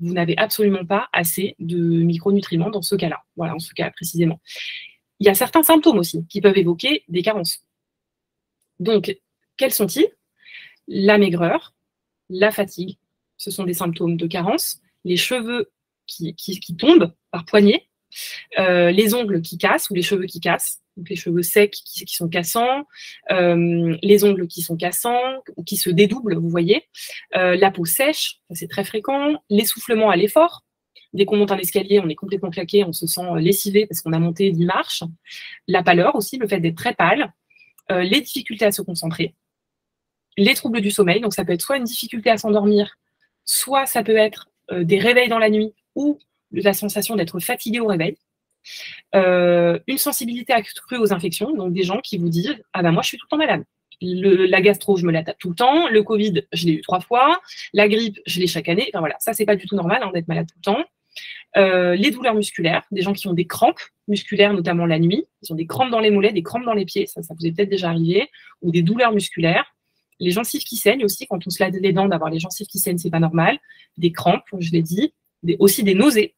vous n'avez absolument pas assez de micronutriments dans ce cas-là. Voilà, en ce cas précisément. Il y a certains symptômes aussi qui peuvent évoquer des carences. Donc, quels sont-ils? La maigreur, la fatigue, ce sont des symptômes de carence. Les cheveux qui tombent par poignées, les ongles qui cassent ou les cheveux qui cassent, donc les cheveux secs qui sont cassants, les ongles qui sont cassants ou qui se dédoublent, vous voyez, la peau sèche, c'est très fréquent, l'essoufflement à l'effort. Dès qu'on monte un escalier, on est complètement claqué, on se sent lessivé parce qu'on a monté 10 marches. La pâleur aussi, le fait d'être très pâle, les difficultés à se concentrer, les troubles du sommeil, donc ça peut être soit une difficulté à s'endormir, soit ça peut être des réveils dans la nuit ou la sensation d'être fatigué au réveil, une sensibilité accrue aux infections, donc des gens qui vous disent « Ah ben moi, je suis tout le temps malade. La gastro, je me la tape tout le temps. Le Covid, je l'ai eu 3 fois. La grippe, je l'ai chaque année. » Enfin voilà, ça, c'est pas du tout normal hein, d'être malade tout le temps. Les douleurs musculaires, des gens qui ont des crampes musculaires, notamment la nuit. Ils ont des crampes dans les mollets, des crampes dans les pieds, ça vous est peut-être déjà arrivé, ou des douleurs musculaires. Les gencives qui saignent aussi, quand on se lave les dents, d'avoir les gencives qui saignent, c'est pas normal. Des crampes, je l'ai dit. Aussi des nausées.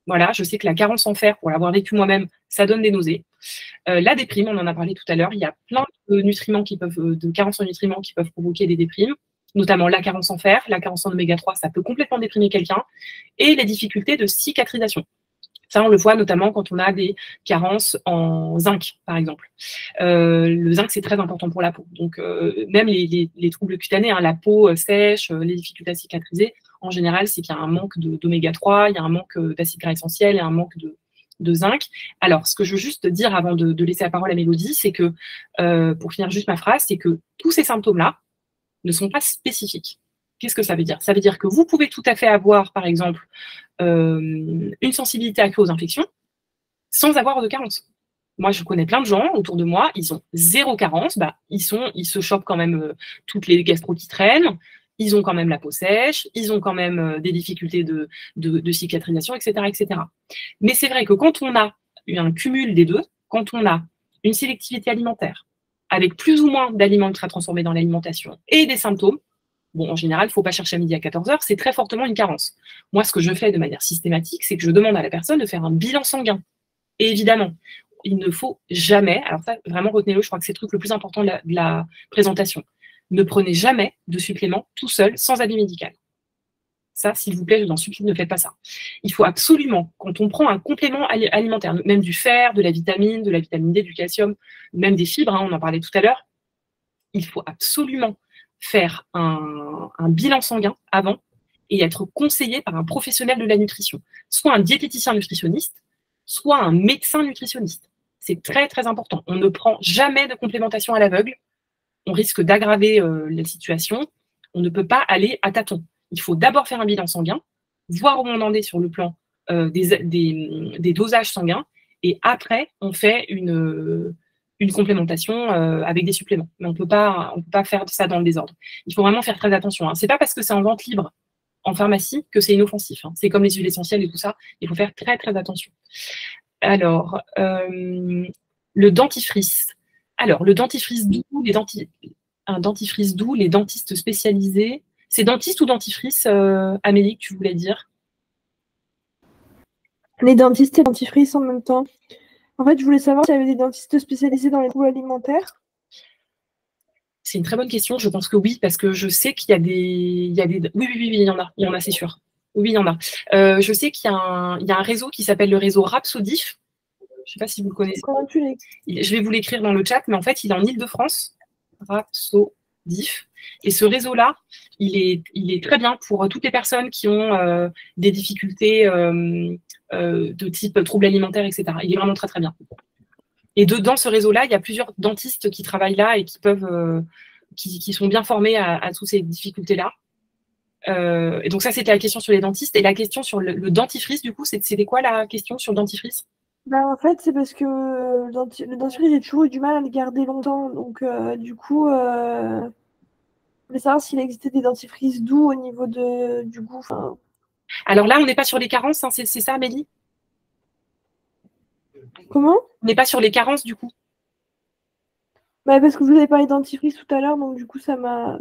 Voilà, je sais que la carence en fer, pour l'avoir vécu moi-même, ça donne des nausées. La déprime, on en a parlé tout à l'heure, il y a plein de carences en nutriments qui peuvent provoquer des déprimes, notamment la carence en fer, la carence en oméga 3, ça peut complètement déprimer quelqu'un, et les difficultés de cicatrisation. Ça, on le voit notamment quand on a des carences en zinc, par exemple. Le zinc, c'est très important pour la peau. Donc, même les troubles cutanés, hein, la peau sèche, les difficultés à cicatriser, en général, c'est qu'il y a un manque d'oméga 3, il y a un manque d'acides gras essentiels, il y a un manque de zinc. Alors, ce que je veux juste dire avant de laisser la parole à Mélodie, c'est que, pour finir juste ma phrase, c'est que tous ces symptômes-là ne sont pas spécifiques. Qu'est-ce que ça veut dire? Ça veut dire que vous pouvez tout à fait avoir, par exemple, une sensibilité accrue aux infections sans avoir de carence. Moi, je connais plein de gens autour de moi, ils ont 0 carence, bah, ils se chopent quand même toutes les gastro qui traînent, ils ont quand même la peau sèche, ils ont quand même des difficultés de cicatrisation, etc., etc. Mais c'est vrai que quand on a un cumul des deux, quand on a une sélectivité alimentaire, avec plus ou moins d'aliments ultra transformés dans l'alimentation et des symptômes, bon, en général, il ne faut pas chercher à midi à 14h, c'est très fortement une carence. Moi, ce que je fais de manière systématique, c'est que je demande à la personne de faire un bilan sanguin. Et évidemment, il ne faut jamais, alors ça, vraiment retenez-le, je crois que c'est le truc le plus important de la présentation, ne prenez jamais de supplément tout seul, sans avis médical. Ça, s'il vous plaît, je vous en supplie, ne faites pas ça. Il faut absolument, quand on prend un complément alimentaire, même du fer, de la vitamine D, du calcium, même des fibres, hein, on en parlait tout à l'heure, il faut absolument faire un bilan sanguin avant et être conseillé par un professionnel de la nutrition, soit un diététicien nutritionniste, soit un médecin nutritionniste. C'est très, très important. On ne prend jamais de complémentation à l'aveugle. On risque d'aggraver la situation. On ne peut pas aller à tâtons. Il faut d'abord faire un bilan sanguin, voir où on en est sur le plan des dosages sanguins, et après, on fait une complémentation avec des suppléments. Mais on peut pas faire ça dans le désordre. Il faut vraiment faire très attention. Hein. C'est pas parce que c'est en vente libre en pharmacie que c'est inoffensif. Hein. C'est comme les huiles essentielles et tout ça. Il faut faire très, très attention. Alors, le dentifrice. Alors, le dentifrice doux, un dentifrice doux, les dentistes spécialisés. C'est dentiste ou dentifrice, Amélie, que tu voulais dire? Les dentistes et les dentifrices en même temps. En fait, je voulais savoir s'il y avait des dentistes spécialisés dans les troubles alimentaires. C'est une très bonne question. Je pense que oui, parce que je sais qu'il y a des... Oui, il y en a. Il y en a, c'est sûr. Oui, il y en a. Je sais qu'il y a un réseau qui s'appelle le réseau Rhapsodif. Je ne sais pas si vous le connaissez. Comment tu l'écris? Je vais vous l'écrire dans le chat, mais en fait, il est en Île-de-France. Rhapsodif. Et ce réseau-là, il est très bien pour toutes les personnes qui ont des difficultés de type troubles alimentaires, etc. Il est vraiment très, très bien. Et dans ce réseau-là, il y a plusieurs dentistes qui travaillent là et qui sont bien formés à toutes ces difficultés-là. Et donc ça, c'était la question sur les dentistes. Et la question sur le dentifrice, du coup, c'était quoi la question sur le dentifrice? En fait, c'est parce que le dentifrice, j'ai toujours eu du mal à le garder longtemps. Donc, du coup, je voulais savoir s'il existait des dentifrices doux au niveau du goût. Alors là, on n'est pas sur les carences, hein, c'est ça, Amélie? Comment? On n'est pas sur les carences, du coup. Parce que vous avez parlé de dentifrice tout à l'heure, donc du coup, ça m'a...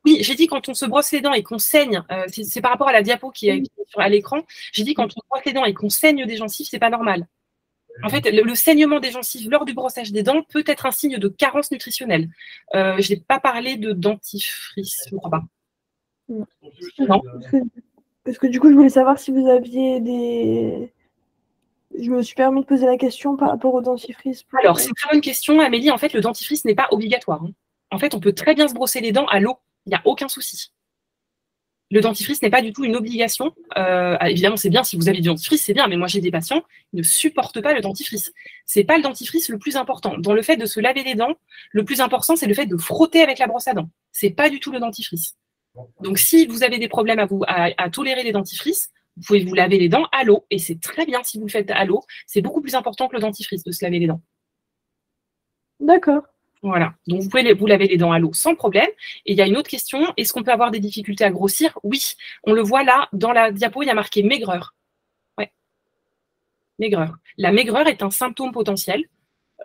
Oui, j'ai dit quand on se brosse les dents et qu'on saigne, c'est par rapport à la diapo qui est à l'écran, j'ai dit quand on se brosse les dents et qu'on saigne des gencives, c'est pas normal. En fait, le saignement des gencives lors du brossage des dents peut être un signe de carence nutritionnelle. Je n'ai pas parlé de dentifrice, je ne crois pas. Non. Parce que du coup, je voulais savoir si vous aviez des... Je me suis permis de poser la question par rapport au dentifrice. Alors, c'est une très bonne question, Amélie. En fait, le dentifrice n'est pas obligatoire. Hein. En fait, on peut très bien se brosser les dents à l'eau. Il n'y a aucun souci. Le dentifrice n'est pas du tout une obligation. Évidemment, c'est bien si vous avez du dentifrice, c'est bien. Mais moi, j'ai des patients qui ne supportent pas le dentifrice. C'est pas le dentifrice le plus important. Dans le fait de se laver les dents, le plus important, c'est le fait de frotter avec la brosse à dents. C'est pas du tout le dentifrice. Donc, si vous avez des problèmes à tolérer les dentifrices, vous pouvez vous laver les dents à l'eau. Et c'est très bien si vous le faites à l'eau. C'est beaucoup plus important que le dentifrice de se laver les dents. D'accord. Voilà. Donc, vous pouvez vous laver les dents à l'eau sans problème. Et il y a une autre question. Est-ce qu'on peut avoir des difficultés à grossir? Oui. On le voit là, dans la diapo, il y a marqué maigreur. Ouais. Maigreur. La maigreur est un symptôme potentiel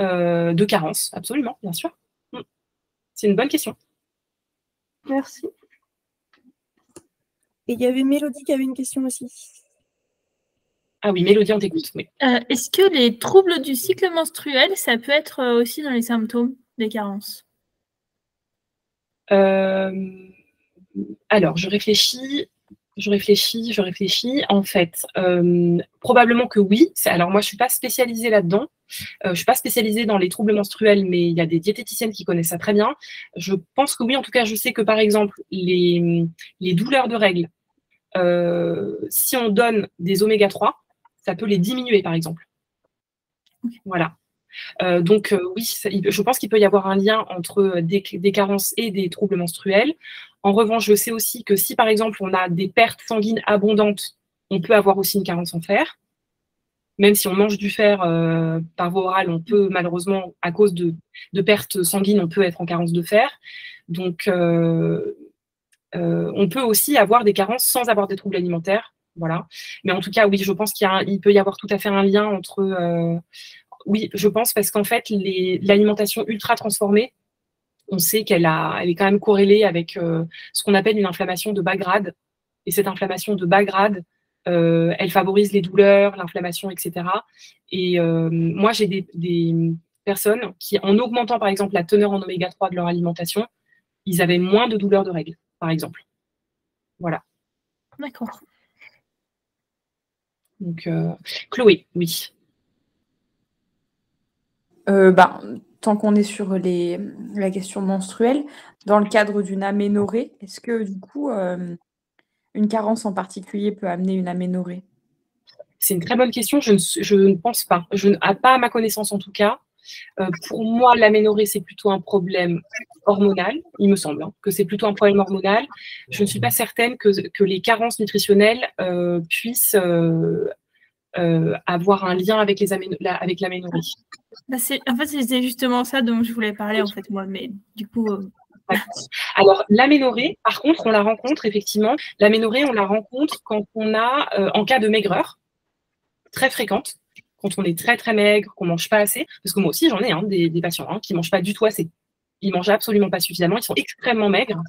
de carence. Absolument, bien sûr. C'est une bonne question. Merci. Et il y avait Mélodie qui avait une question aussi. Ah oui, Mélodie, on t'écoute. Oui. Est-ce que les troubles du cycle menstruel, ça peut être aussi dans les symptômes des carences? Alors, je réfléchis. En fait, probablement que oui. Alors, moi, je ne suis pas spécialisée là-dedans. Je ne suis pas spécialisée dans les troubles menstruels, mais il y a des diététiciennes qui connaissent ça très bien. Je pense que oui. En tout cas, je sais que, par exemple, les douleurs de règles, si on donne des oméga 3, ça peut les diminuer, par exemple. Voilà. Donc, oui, je pense qu'il peut y avoir un lien entre des carences et des troubles menstruels. En revanche, je sais aussi que si, par exemple, on a des pertes sanguines abondantes, on peut avoir aussi une carence en fer. Même si on mange du fer par voie orale, on peut malheureusement, à cause de pertes sanguines, on peut être en carence de fer. Donc, on peut aussi avoir des carences sans avoir des troubles alimentaires. Voilà. Mais en tout cas, oui, je pense qu'il peut y avoir tout à fait un lien entre... oui, je pense, parce qu'en fait, l'alimentation ultra transformée, on sait elle est quand même corrélée avec ce qu'on appelle une inflammation de bas grade. Et cette inflammation de bas grade, elle favorise les douleurs, l'inflammation, etc. Et moi, j'ai des personnes qui, en augmentant, par exemple, la teneur en oméga 3 de leur alimentation, ils avaient moins de douleurs de règles, par exemple. Voilà. D'accord. Donc, Chloé, oui. Tant qu'on est sur la question menstruelle, dans le cadre d'une aménorrhée, est-ce que du coup, une carence en particulier peut amener une aménorrhée? C'est une très bonne question. Je ne pense pas. Pas à ma connaissance en tout cas. Pour moi, l'aménorrhée, c'est plutôt un problème hormonal, il me semble, hein, que c'est plutôt un problème hormonal. Je ne suis pas certaine que les carences nutritionnelles puissent avoir un lien avec l'aménorrhée. En fait, c'était justement ça dont je voulais parler, en fait, moi, mais du coup... Alors, l'aménorrhée, par contre, on la rencontre, effectivement, l'aménorrhée, on la rencontre quand on a, en cas de maigreur, très fréquente, quand on est très, très maigre, qu'on ne mange pas assez, parce que moi aussi, j'en ai des patients qui ne mangent pas du tout assez. Ils ne mangent absolument pas suffisamment, ils sont extrêmement maigres.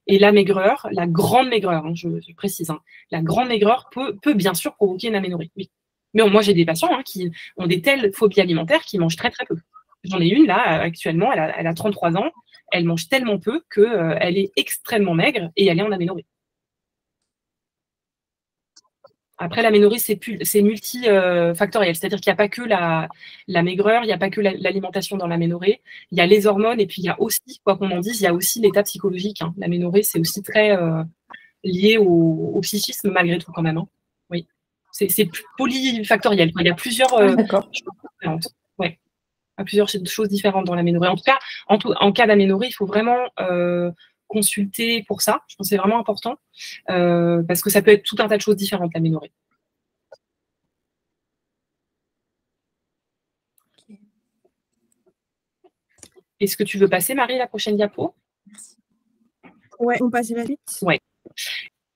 Et la maigreur, la grande maigreur, je précise, la grande maigreur peut bien sûr provoquer une aménorrhée, oui. Mais moi, j'ai des patients qui ont des telles phobies alimentaires qui mangent très, très peu. J'en ai une, là, actuellement, elle a 33 ans, elle mange tellement peu qu'elle est extrêmement maigre et elle est en aménorrhée. Après, l'aménorrhée, c'est multifactoriel, c'est-à-dire qu'il n'y a pas que la maigreur, il n'y a pas que l'alimentation dans l'aménorrhée, il y a les hormones et puis il y a aussi, quoi qu'on en dise, il y a aussi l'état psychologique. Hein. L'aménorrhée, c'est aussi très lié au psychisme malgré tout quand même. Hein. Oui, c'est polyfactoriel. Il y a plusieurs choses différentes. Ouais. Il y a plusieurs choses différentes dans l'aménorrhée. En tout cas, en cas d'aménorrhée, il faut vraiment consulter pour ça. Je pense que c'est vraiment important parce que ça peut être tout un tas de choses différentes, l'aménorrhée. Okay. Est-ce que tu veux passer, Marie, la prochaine diapo? Ouais, on passe à la suite. Ouais.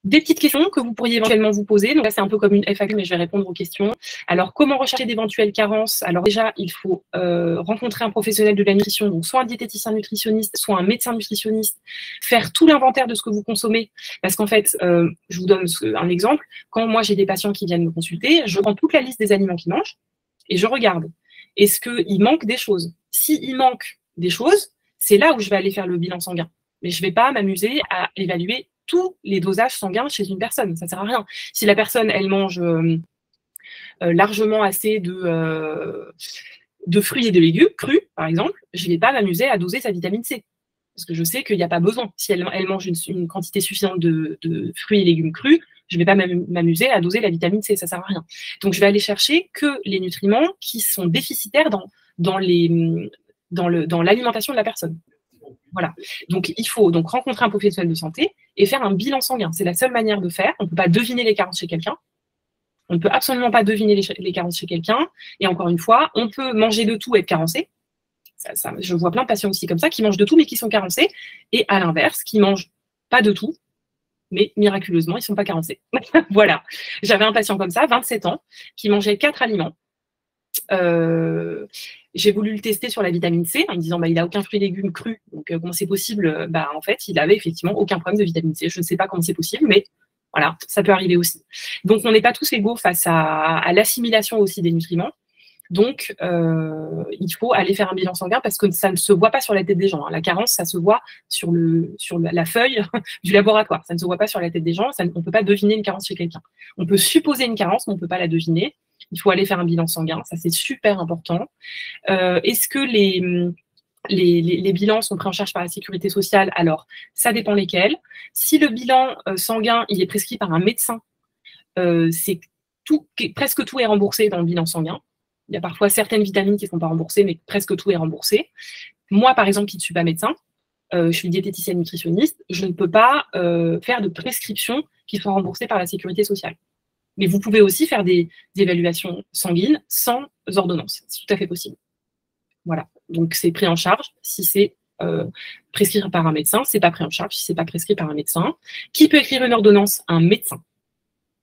Des petites questions que vous pourriez éventuellement vous poser. Donc là, c'est un peu comme une FAQ, mais je vais répondre aux questions. Alors, comment rechercher d'éventuelles carences? Alors déjà, il faut rencontrer un professionnel de la nutrition, donc soit un diététicien nutritionniste, soit un médecin nutritionniste, faire tout l'inventaire de ce que vous consommez. Parce qu'en fait, je vous donne un exemple. Quand moi, j'ai des patients qui viennent me consulter, je prends toute la liste des aliments qu'ils mangent et je regarde. Est-ce qu'il manque des choses? S'il manque des choses, c'est là où je vais aller faire le bilan sanguin. Mais je ne vais pas m'amuser à évaluer tous les dosages sanguins chez une personne. Ça ne sert à rien. Si la personne, elle mange largement assez de fruits et de légumes crus, par exemple, je ne vais pas m'amuser à doser sa vitamine C. Parce que je sais qu'il n'y a pas besoin. Si elle mange une quantité suffisante de fruits et légumes crus, je ne vais pas m'amuser à doser la vitamine C. Ça ne sert à rien. Donc, je vais aller chercher que les nutriments qui sont déficitaires dans l'alimentation de la personne. Voilà. Donc, il faut donc rencontrer un professionnel de santé et faire un bilan sanguin. C'est la seule manière de faire. On ne peut pas deviner les carences chez quelqu'un. On ne peut absolument pas deviner les carences chez quelqu'un. Et encore une fois, on peut manger de tout et être carencé. Je vois plein de patients aussi comme ça qui mangent de tout mais qui sont carencés. Et à l'inverse, qui ne mangent pas de tout, mais miraculeusement, ils ne sont pas carencés. Voilà. J'avais un patient comme ça, 27 ans, qui mangeait 4 aliments. J'ai voulu le tester sur la vitamine C en me disant il n'a aucun fruit et légumes crus, donc comment c'est possible? En fait, il avait effectivement aucun problème de vitamine C. Je ne sais pas comment c'est possible, mais voilà, ça peut arriver aussi. Donc, on n'est pas tous égaux face à l'assimilation aussi des nutriments. Donc, il faut aller faire un bilan sanguin parce que ça ne se voit pas sur la tête des gens. Hein. La carence, ça se voit sur la feuille du laboratoire. Ça ne se voit pas sur la tête des gens. On ne peut pas deviner une carence chez quelqu'un. On peut supposer une carence, mais on ne peut pas la deviner. Il faut aller faire un bilan sanguin. Ça, c'est super important. Est-ce que les bilans sont pris en charge par la sécurité sociale? Alors, ça dépend lesquels. Si le bilan sanguin il est prescrit par un médecin, presque tout est remboursé dans le bilan sanguin. Il y a parfois certaines vitamines qui ne sont pas remboursées, mais presque tout est remboursé. Moi, par exemple, qui ne suis pas médecin, je suis diététicienne nutritionniste, je ne peux pas faire de prescriptions qui sont remboursées par la sécurité sociale. Mais vous pouvez aussi faire des évaluations sanguines sans ordonnance. C'est tout à fait possible. Voilà. Donc, c'est pris en charge si c'est prescrit par un médecin. Ce n'est pas pris en charge si ce n'est pas prescrit par un médecin. Qui peut écrire une ordonnance? Un médecin.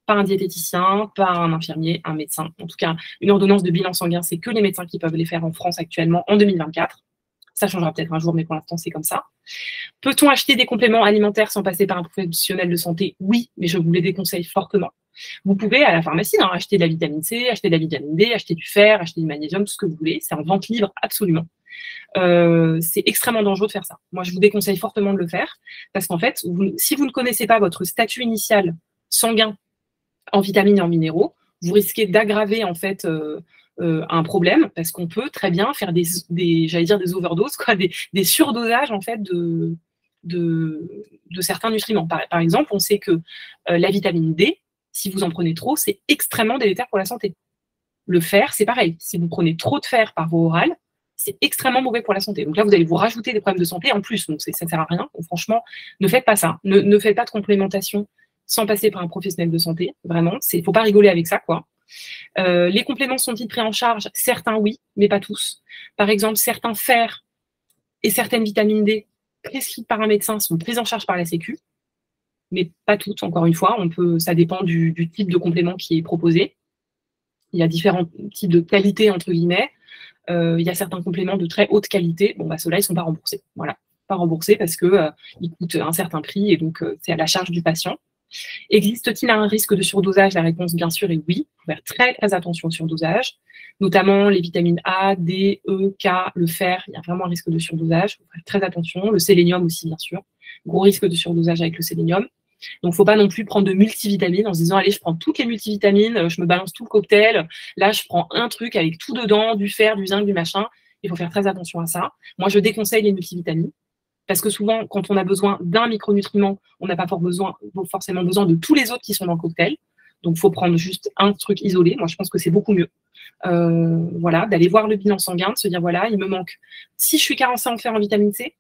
Pas un diététicien, pas un infirmier, un médecin. En tout cas, une ordonnance de bilan sanguin, c'est que les médecins qui peuvent les faire en France actuellement en 2024. Ça changera peut-être un jour, mais pour l'instant, c'est comme ça. Peut-on acheter des compléments alimentaires sans passer par un professionnel de santé? Oui, mais je vous les déconseille fortement. Vous pouvez à la pharmacie acheter de la vitamine C, acheter de la vitamine D, acheter du fer, acheter du magnésium, tout ce que vous voulez. C'est en vente libre, absolument. C'est extrêmement dangereux de faire ça. Moi, je vous déconseille fortement de le faire parce qu'en fait, si vous ne connaissez pas votre statut initial sanguin en vitamines et en minéraux, vous risquez d'aggraver en fait un problème parce qu'on peut très bien faire j'allais dire des overdoses, des surdosages en fait de certains nutriments. Par exemple, on sait que la vitamine D, Si vous en prenez trop, c'est extrêmement délétère pour la santé. Le fer, c'est pareil. Si vous prenez trop de fer par voie orale, c'est extrêmement mauvais pour la santé. Donc là, vous allez vous rajouter des problèmes de santé en plus. Donc ça ne sert à rien. Donc, franchement, ne faites pas ça. Ne faites pas de complémentation sans passer par un professionnel de santé. Vraiment, il ne faut pas rigoler avec ça, quoi. Les compléments sont-ils pris en charge? Certains, oui, mais pas tous. Par exemple, certains fers et certaines vitamines D prescrites par un médecin sont prises en charge par la Sécu, mais pas toutes, encore une fois. Ça dépend du type de complément qui est proposé. Il y a différents types de qualité, entre guillemets. Il y a certains compléments de très haute qualité. Bon, ceux-là, ils ne sont pas remboursés. Voilà, pas remboursés parce qu'ils coûtent un certain prix et donc c'est à la charge du patient. Existe-t-il un risque de surdosage? La réponse, bien sûr, est oui. Il faut faire très, très attention au surdosage, notamment les vitamines A, D, E, K, le fer. Il y a vraiment un risque de surdosage. Il faut faire très attention. Le sélénium aussi, bien sûr. Gros risque de surdosage avec le sélénium. Donc, il ne faut pas non plus prendre de multivitamines en se disant, allez, je prends toutes les multivitamines, je me balance tout le cocktail. Là, je prends un truc avec tout dedans, du fer, du zinc, du machin. Il faut faire très attention à ça. Moi, je déconseille les multivitamines. Parce que souvent, quand on a besoin d'un micronutriment, on n'a pas forcément besoin de tous les autres qui sont dans le cocktail. Donc, il faut prendre juste un truc isolé. Moi, je pense que c'est beaucoup mieux. Voilà, d'aller voir le bilan sanguin, de se dire, voilà, il me manque. Si je suis carencée en fer, en vitamine C,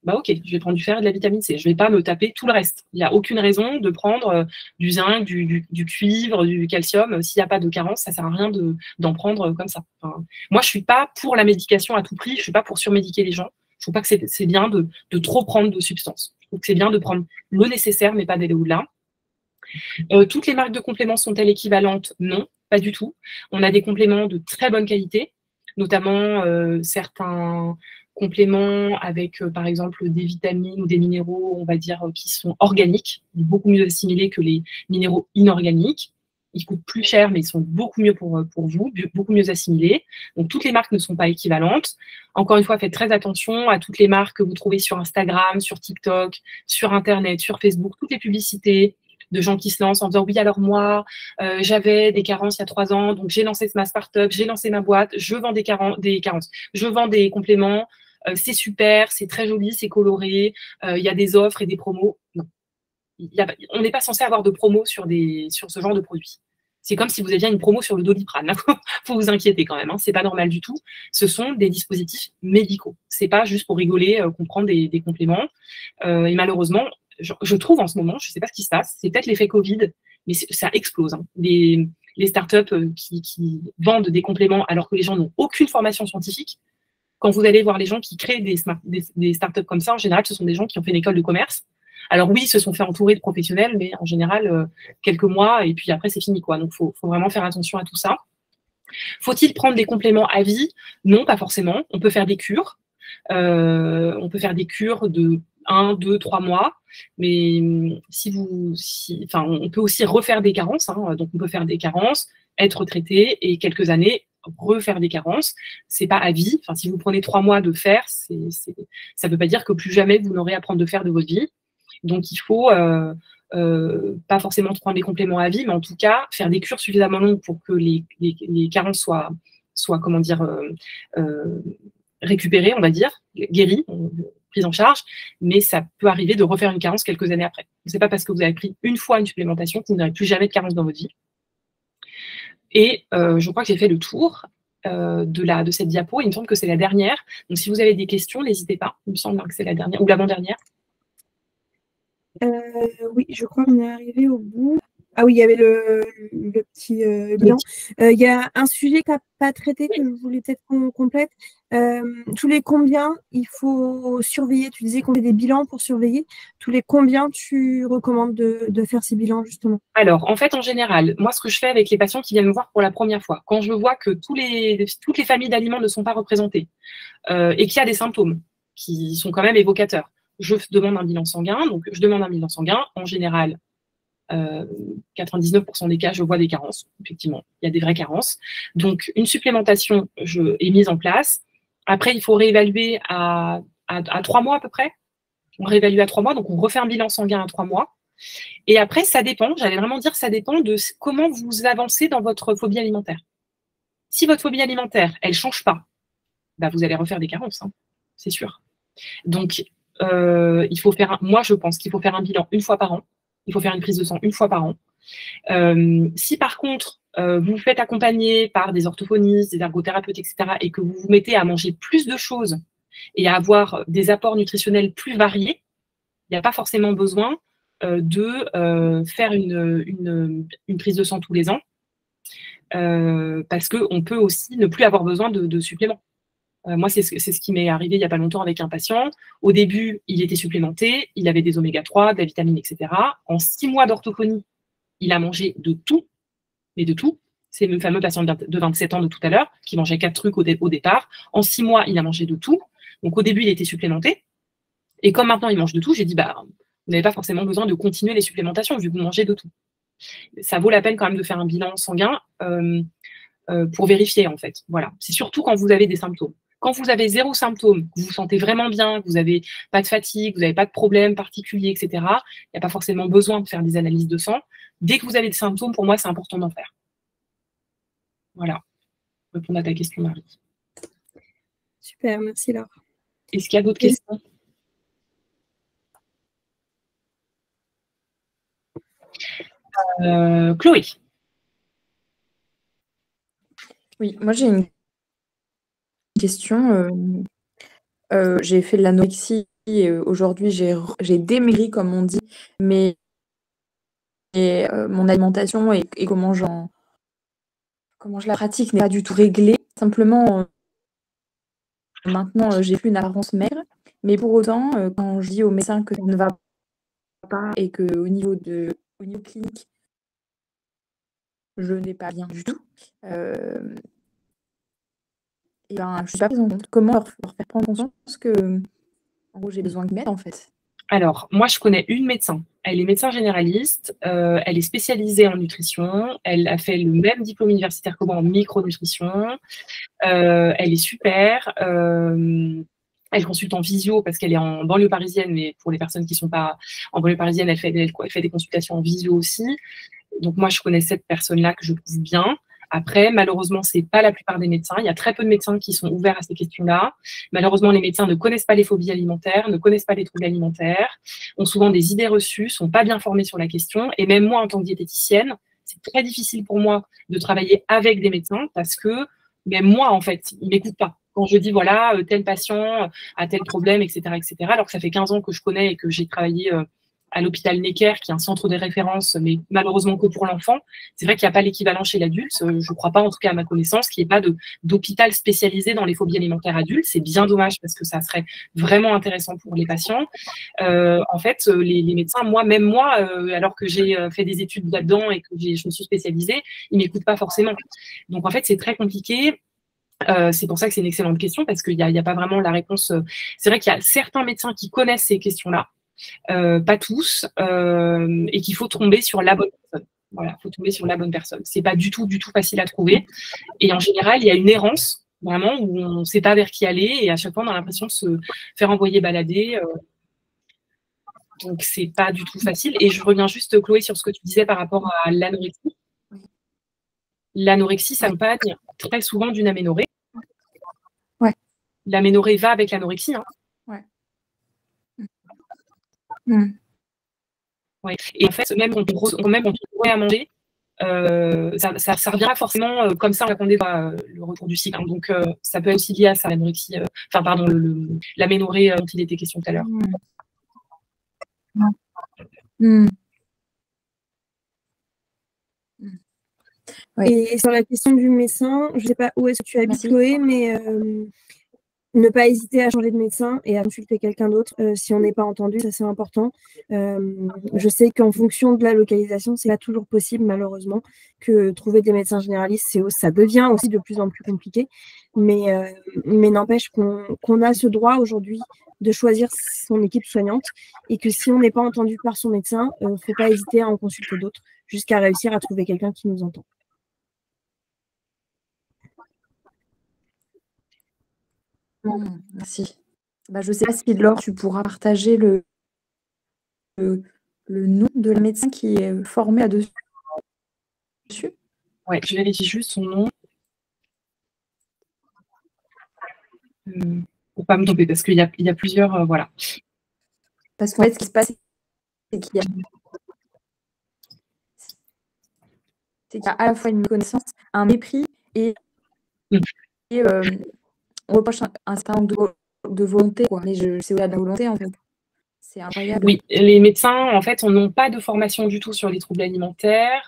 ok, je vais prendre du fer et de la vitamine C. Je ne vais pas me taper tout le reste. Il n'y a aucune raison de prendre du zinc, du cuivre, du calcium. S'il n'y a pas de carence, ça ne sert à rien d'en prendre comme ça. Enfin, moi, je ne suis pas pour la médication à tout prix. Je ne suis pas pour surmédiquer les gens. Je ne trouve pas que c'est bien de trop prendre de substances. Je trouve que c'est bien de prendre le nécessaire, mais pas d'aller au-delà. Toutes les marques de compléments sont-elles équivalentes? Non, pas du tout. On a des compléments de très bonne qualité, notamment certains compléments avec, par exemple, des vitamines ou des minéraux, on va dire, qui sont organiques, beaucoup mieux assimilés que les minéraux inorganiques. Ils coûtent plus cher, mais ils sont beaucoup mieux pour vous, beaucoup mieux assimilés. Donc, toutes les marques ne sont pas équivalentes. Encore une fois, faites très attention à toutes les marques que vous trouvez sur Instagram, sur TikTok, sur Internet, sur Facebook, toutes les publicités de gens qui se lancent en disant « Oui, alors moi, j'avais des carences il y a 3 ans, donc j'ai lancé ma start-up, j'ai lancé ma boîte, je vends des carences, je vends des compléments, c'est super, c'est très joli, c'est coloré, il y a des offres et des promos. » Non. On n'est pas censé avoir de promo sur ce genre de produits. C'est comme si vous aviez une promo sur le Doliprane. Il faut vous inquiéter quand même. C'est pas normal du tout. Ce sont des dispositifs médicaux. C'est pas juste pour rigoler qu'on prend des compléments. Et malheureusement, je trouve en ce moment, je ne sais pas ce qui se passe, c'est peut-être l'effet Covid, mais ça explose. Les startups qui vendent des compléments alors que les gens n'ont aucune formation scientifique. Quand vous allez voir les gens qui créent des startups comme ça, en général, ce sont des gens qui ont fait une école de commerce. Alors oui, ils se sont fait entourer de professionnels, mais en général, quelques mois, et puis après, c'est fini, quoi. Donc, il faut vraiment faire attention à tout ça. Faut-il prendre des compléments à vie? Non, pas forcément. On peut faire des cures. On peut faire des cures de 1, 2, 3 mois. Mais on peut aussi refaire des carences. Donc, on peut faire des carences, être traité, et quelques années, refaire des carences. C'est pas à vie. Enfin, si vous prenez 3 mois de fer, ça ne veut pas dire que plus jamais vous n'aurez à prendre de fer de votre vie. Donc, il faut pas forcément prendre des compléments à vie, mais en tout cas, faire des cures suffisamment longues pour que les carences soient comment dire, récupérées, on va dire, guéries, prises en charge, mais ça peut arriver de refaire une carence quelques années après. Ce n'est pas parce que vous avez pris une fois une supplémentation que vous n'aurez plus jamais de carence dans votre vie. Et je crois que j'ai fait le tour de cette diapo. Il me semble que c'est la dernière. Donc, si vous avez des questions, n'hésitez pas. Il me semble que c'est la dernière ou l'avant-dernière. Oui, je crois qu'on est arrivé au bout. Ah oui, il y avait le petit bilan. Il y a un sujet que tu n'as pas traité, que je voulais peut-être qu'on complète. Tous les combien il faut surveiller? Tu disais qu'on fait des bilans pour surveiller. Tous les combien tu recommandes de faire ces bilans, justement? Alors, en fait, en général, moi, ce que je fais avec les patients qui viennent me voir pour la première fois, quand je vois que toutes les familles d'aliments ne sont pas représentées et qu'il y a des symptômes qui sont quand même évocateurs, je demande un bilan sanguin. Donc, je demande un bilan sanguin. En général, 99% des cas, je vois des carences. Effectivement, il y a des vraies carences. Donc, une supplémentation est mise en place. Après, il faut réévaluer à 3 mois à peu près. On réévalue à 3 mois. Donc, on refait un bilan sanguin à 3 mois. Et après, ça dépend. J'allais vraiment dire ça dépend de comment vous avancez dans votre phobie alimentaire. Si votre phobie alimentaire, elle ne change pas, bah, vous allez refaire des carences. C'est sûr. Donc, il faut faire moi, je pense qu'il faut faire un bilan une fois par an. Il faut faire une prise de sang une fois par an. Si par contre, vous vous faites accompagner par des orthophonistes, des ergothérapeutes, etc., et que vous vous mettez à manger plus de choses et à avoir des apports nutritionnels plus variés, il n'y a pas forcément besoin de faire une prise de sang tous les ans, parce qu'on peut aussi ne plus avoir besoin de suppléments. Moi, c'est ce qui m'est arrivé il n'y a pas longtemps avec un patient. Au début, il était supplémenté, il avait des oméga-3, de la vitamine, etc. En 6 mois d'orthophonie, il a mangé de tout, mais de tout. C'est le fameux patient de 27 ans de tout à l'heure, qui mangeait 4 trucs au départ. En 6 mois, il a mangé de tout. Donc, au début, il était supplémenté. Et comme maintenant, il mange de tout, j'ai dit, vous n'avez pas forcément besoin de continuer les supplémentations, vu que vous mangez de tout. Ça vaut la peine quand même de faire un bilan sanguin pour vérifier, en fait. Voilà. C'est surtout quand vous avez des symptômes. Quand vous avez 0 symptôme, que vous vous sentez vraiment bien, que vous n'avez pas de fatigue, vous n'avez pas de problème particulier, etc., il n'y a pas forcément besoin de faire des analyses de sang. Dès que vous avez des symptômes, pour moi, c'est important d'en faire. Voilà. Répondre à ta question, Marie. Super, merci Laure. Est-ce qu'il y a d'autres questions? Chloé. Oui, moi j'ai une question. J'ai fait de l'anorexie et aujourd'hui j'ai démaigri comme on dit, mais mon alimentation et comment je la pratique n'est pas du tout réglée. Simplement, maintenant j'ai plus une apparence maigre, mais pour autant, quand je dis au médecin que ça ne va pas et qu'au niveau clinique, je n'ai pas bien du tout, et je ne suis pas prise en compte. Comment leur faire prendre conscience que en gros, j'ai besoin de m'aide en fait? Alors, moi, je connais une médecin. Elle est médecin généraliste. Elle est spécialisée en nutrition. Elle a fait le même diplôme universitaire que moi en micronutrition. Elle est super. Elle consulte en visio parce qu'elle est en banlieue parisienne, mais pour les personnes qui ne sont pas en banlieue parisienne, elle fait des consultations en visio aussi. Donc, moi, je connais cette personne-là que je trouve bien. Après, malheureusement, ce n'est pas la plupart des médecins. Il y a très peu de médecins qui sont ouverts à ces questions-là. Malheureusement, les médecins ne connaissent pas les phobies alimentaires, ne connaissent pas les troubles alimentaires, ont souvent des idées reçues, ne sont pas bien formés sur la question. Et même moi, en tant que diététicienne, c'est très difficile pour moi de travailler avec des médecins parce que même moi, en fait, ils ne m'écoutent pas. Quand je dis, voilà, tel patient a tel problème, etc., alors que ça fait 15 ans que je connais et que j'ai travaillé à l'hôpital Necker, qui est un centre de référence, mais malheureusement que pour l'enfant. C'est vrai qu'il n'y a pas l'équivalent chez l'adulte. Je ne crois pas, en tout cas à ma connaissance, qu'il n'y ait pas d'hôpital spécialisé dans les phobies alimentaires adultes. C'est bien dommage parce que ça serait vraiment intéressant pour les patients. En fait, les médecins, même moi, alors que j'ai fait des études là-dedans et que je me suis spécialisée, ils ne m'écoutent pas forcément. Donc, en fait, c'est très compliqué. C'est pour ça que c'est une excellente question parce qu'il n'y a pas vraiment la réponse. C'est vrai qu'il y a certains médecins qui connaissent ces questions-là. Pas tous, et qu'il faut tomber sur la bonne personne. Voilà, il faut tomber sur la bonne personne. C'est pas du tout facile à trouver. Et en général, il y a une errance, vraiment, où on ne sait pas vers qui aller, et à chaque fois, on a l'impression de se faire envoyer balader. Donc, c'est pas du tout facile. Et je reviens juste, Chloé, sur ce que tu disais par rapport à l'anorexie. L'anorexie s'accompagne très souvent d'une aménorrhée. Ouais. L'aménorrhée va avec l'anorexie. Hein. Ouais. Ouais. Et en fait, même quand on remet à manger, ça reviendra forcément comme ça, on attendait le retour du cycle. Hein. Donc, ça peut être aussi lié à ça, l'anorexie, l'aménorrhée dont il était question tout à l'heure. Ouais. Et sur la question du médecin, je ne sais pas où est-ce que tu habites, Chloé, mais ne pas hésiter à changer de médecin et à consulter quelqu'un d'autre si on n'est pas entendu, ça c'est important. Je sais qu'en fonction de la localisation, c'est pas toujours possible malheureusement que trouver des médecins généralistes, ça devient aussi de plus en plus compliqué. Mais n'empêche qu'on a ce droit aujourd'hui de choisir son équipe soignante et que si on n'est pas entendu par son médecin, il ne faut pas hésiter à en consulter d'autres jusqu'à réussir à trouver quelqu'un qui nous entend. Merci. Je ne sais pas si Laure, tu pourras partager le nom de la médecin qui est formée là-dessus. Oui, je vérifie juste son nom. Pour ne pas me tromper, parce qu'il y a plusieurs. Voilà. Parce qu'en fait, ce qui se passe, c'est qu'il y a. C'est qu'il y a à la fois une méconnaissance, un mépris et on reproche un certain nombre de volonté, quoi. Mais c'est au-delà de la volonté, en fait. C'est incroyable. Oui, les médecins, en fait, n'ont pas de formation du tout sur les troubles alimentaires.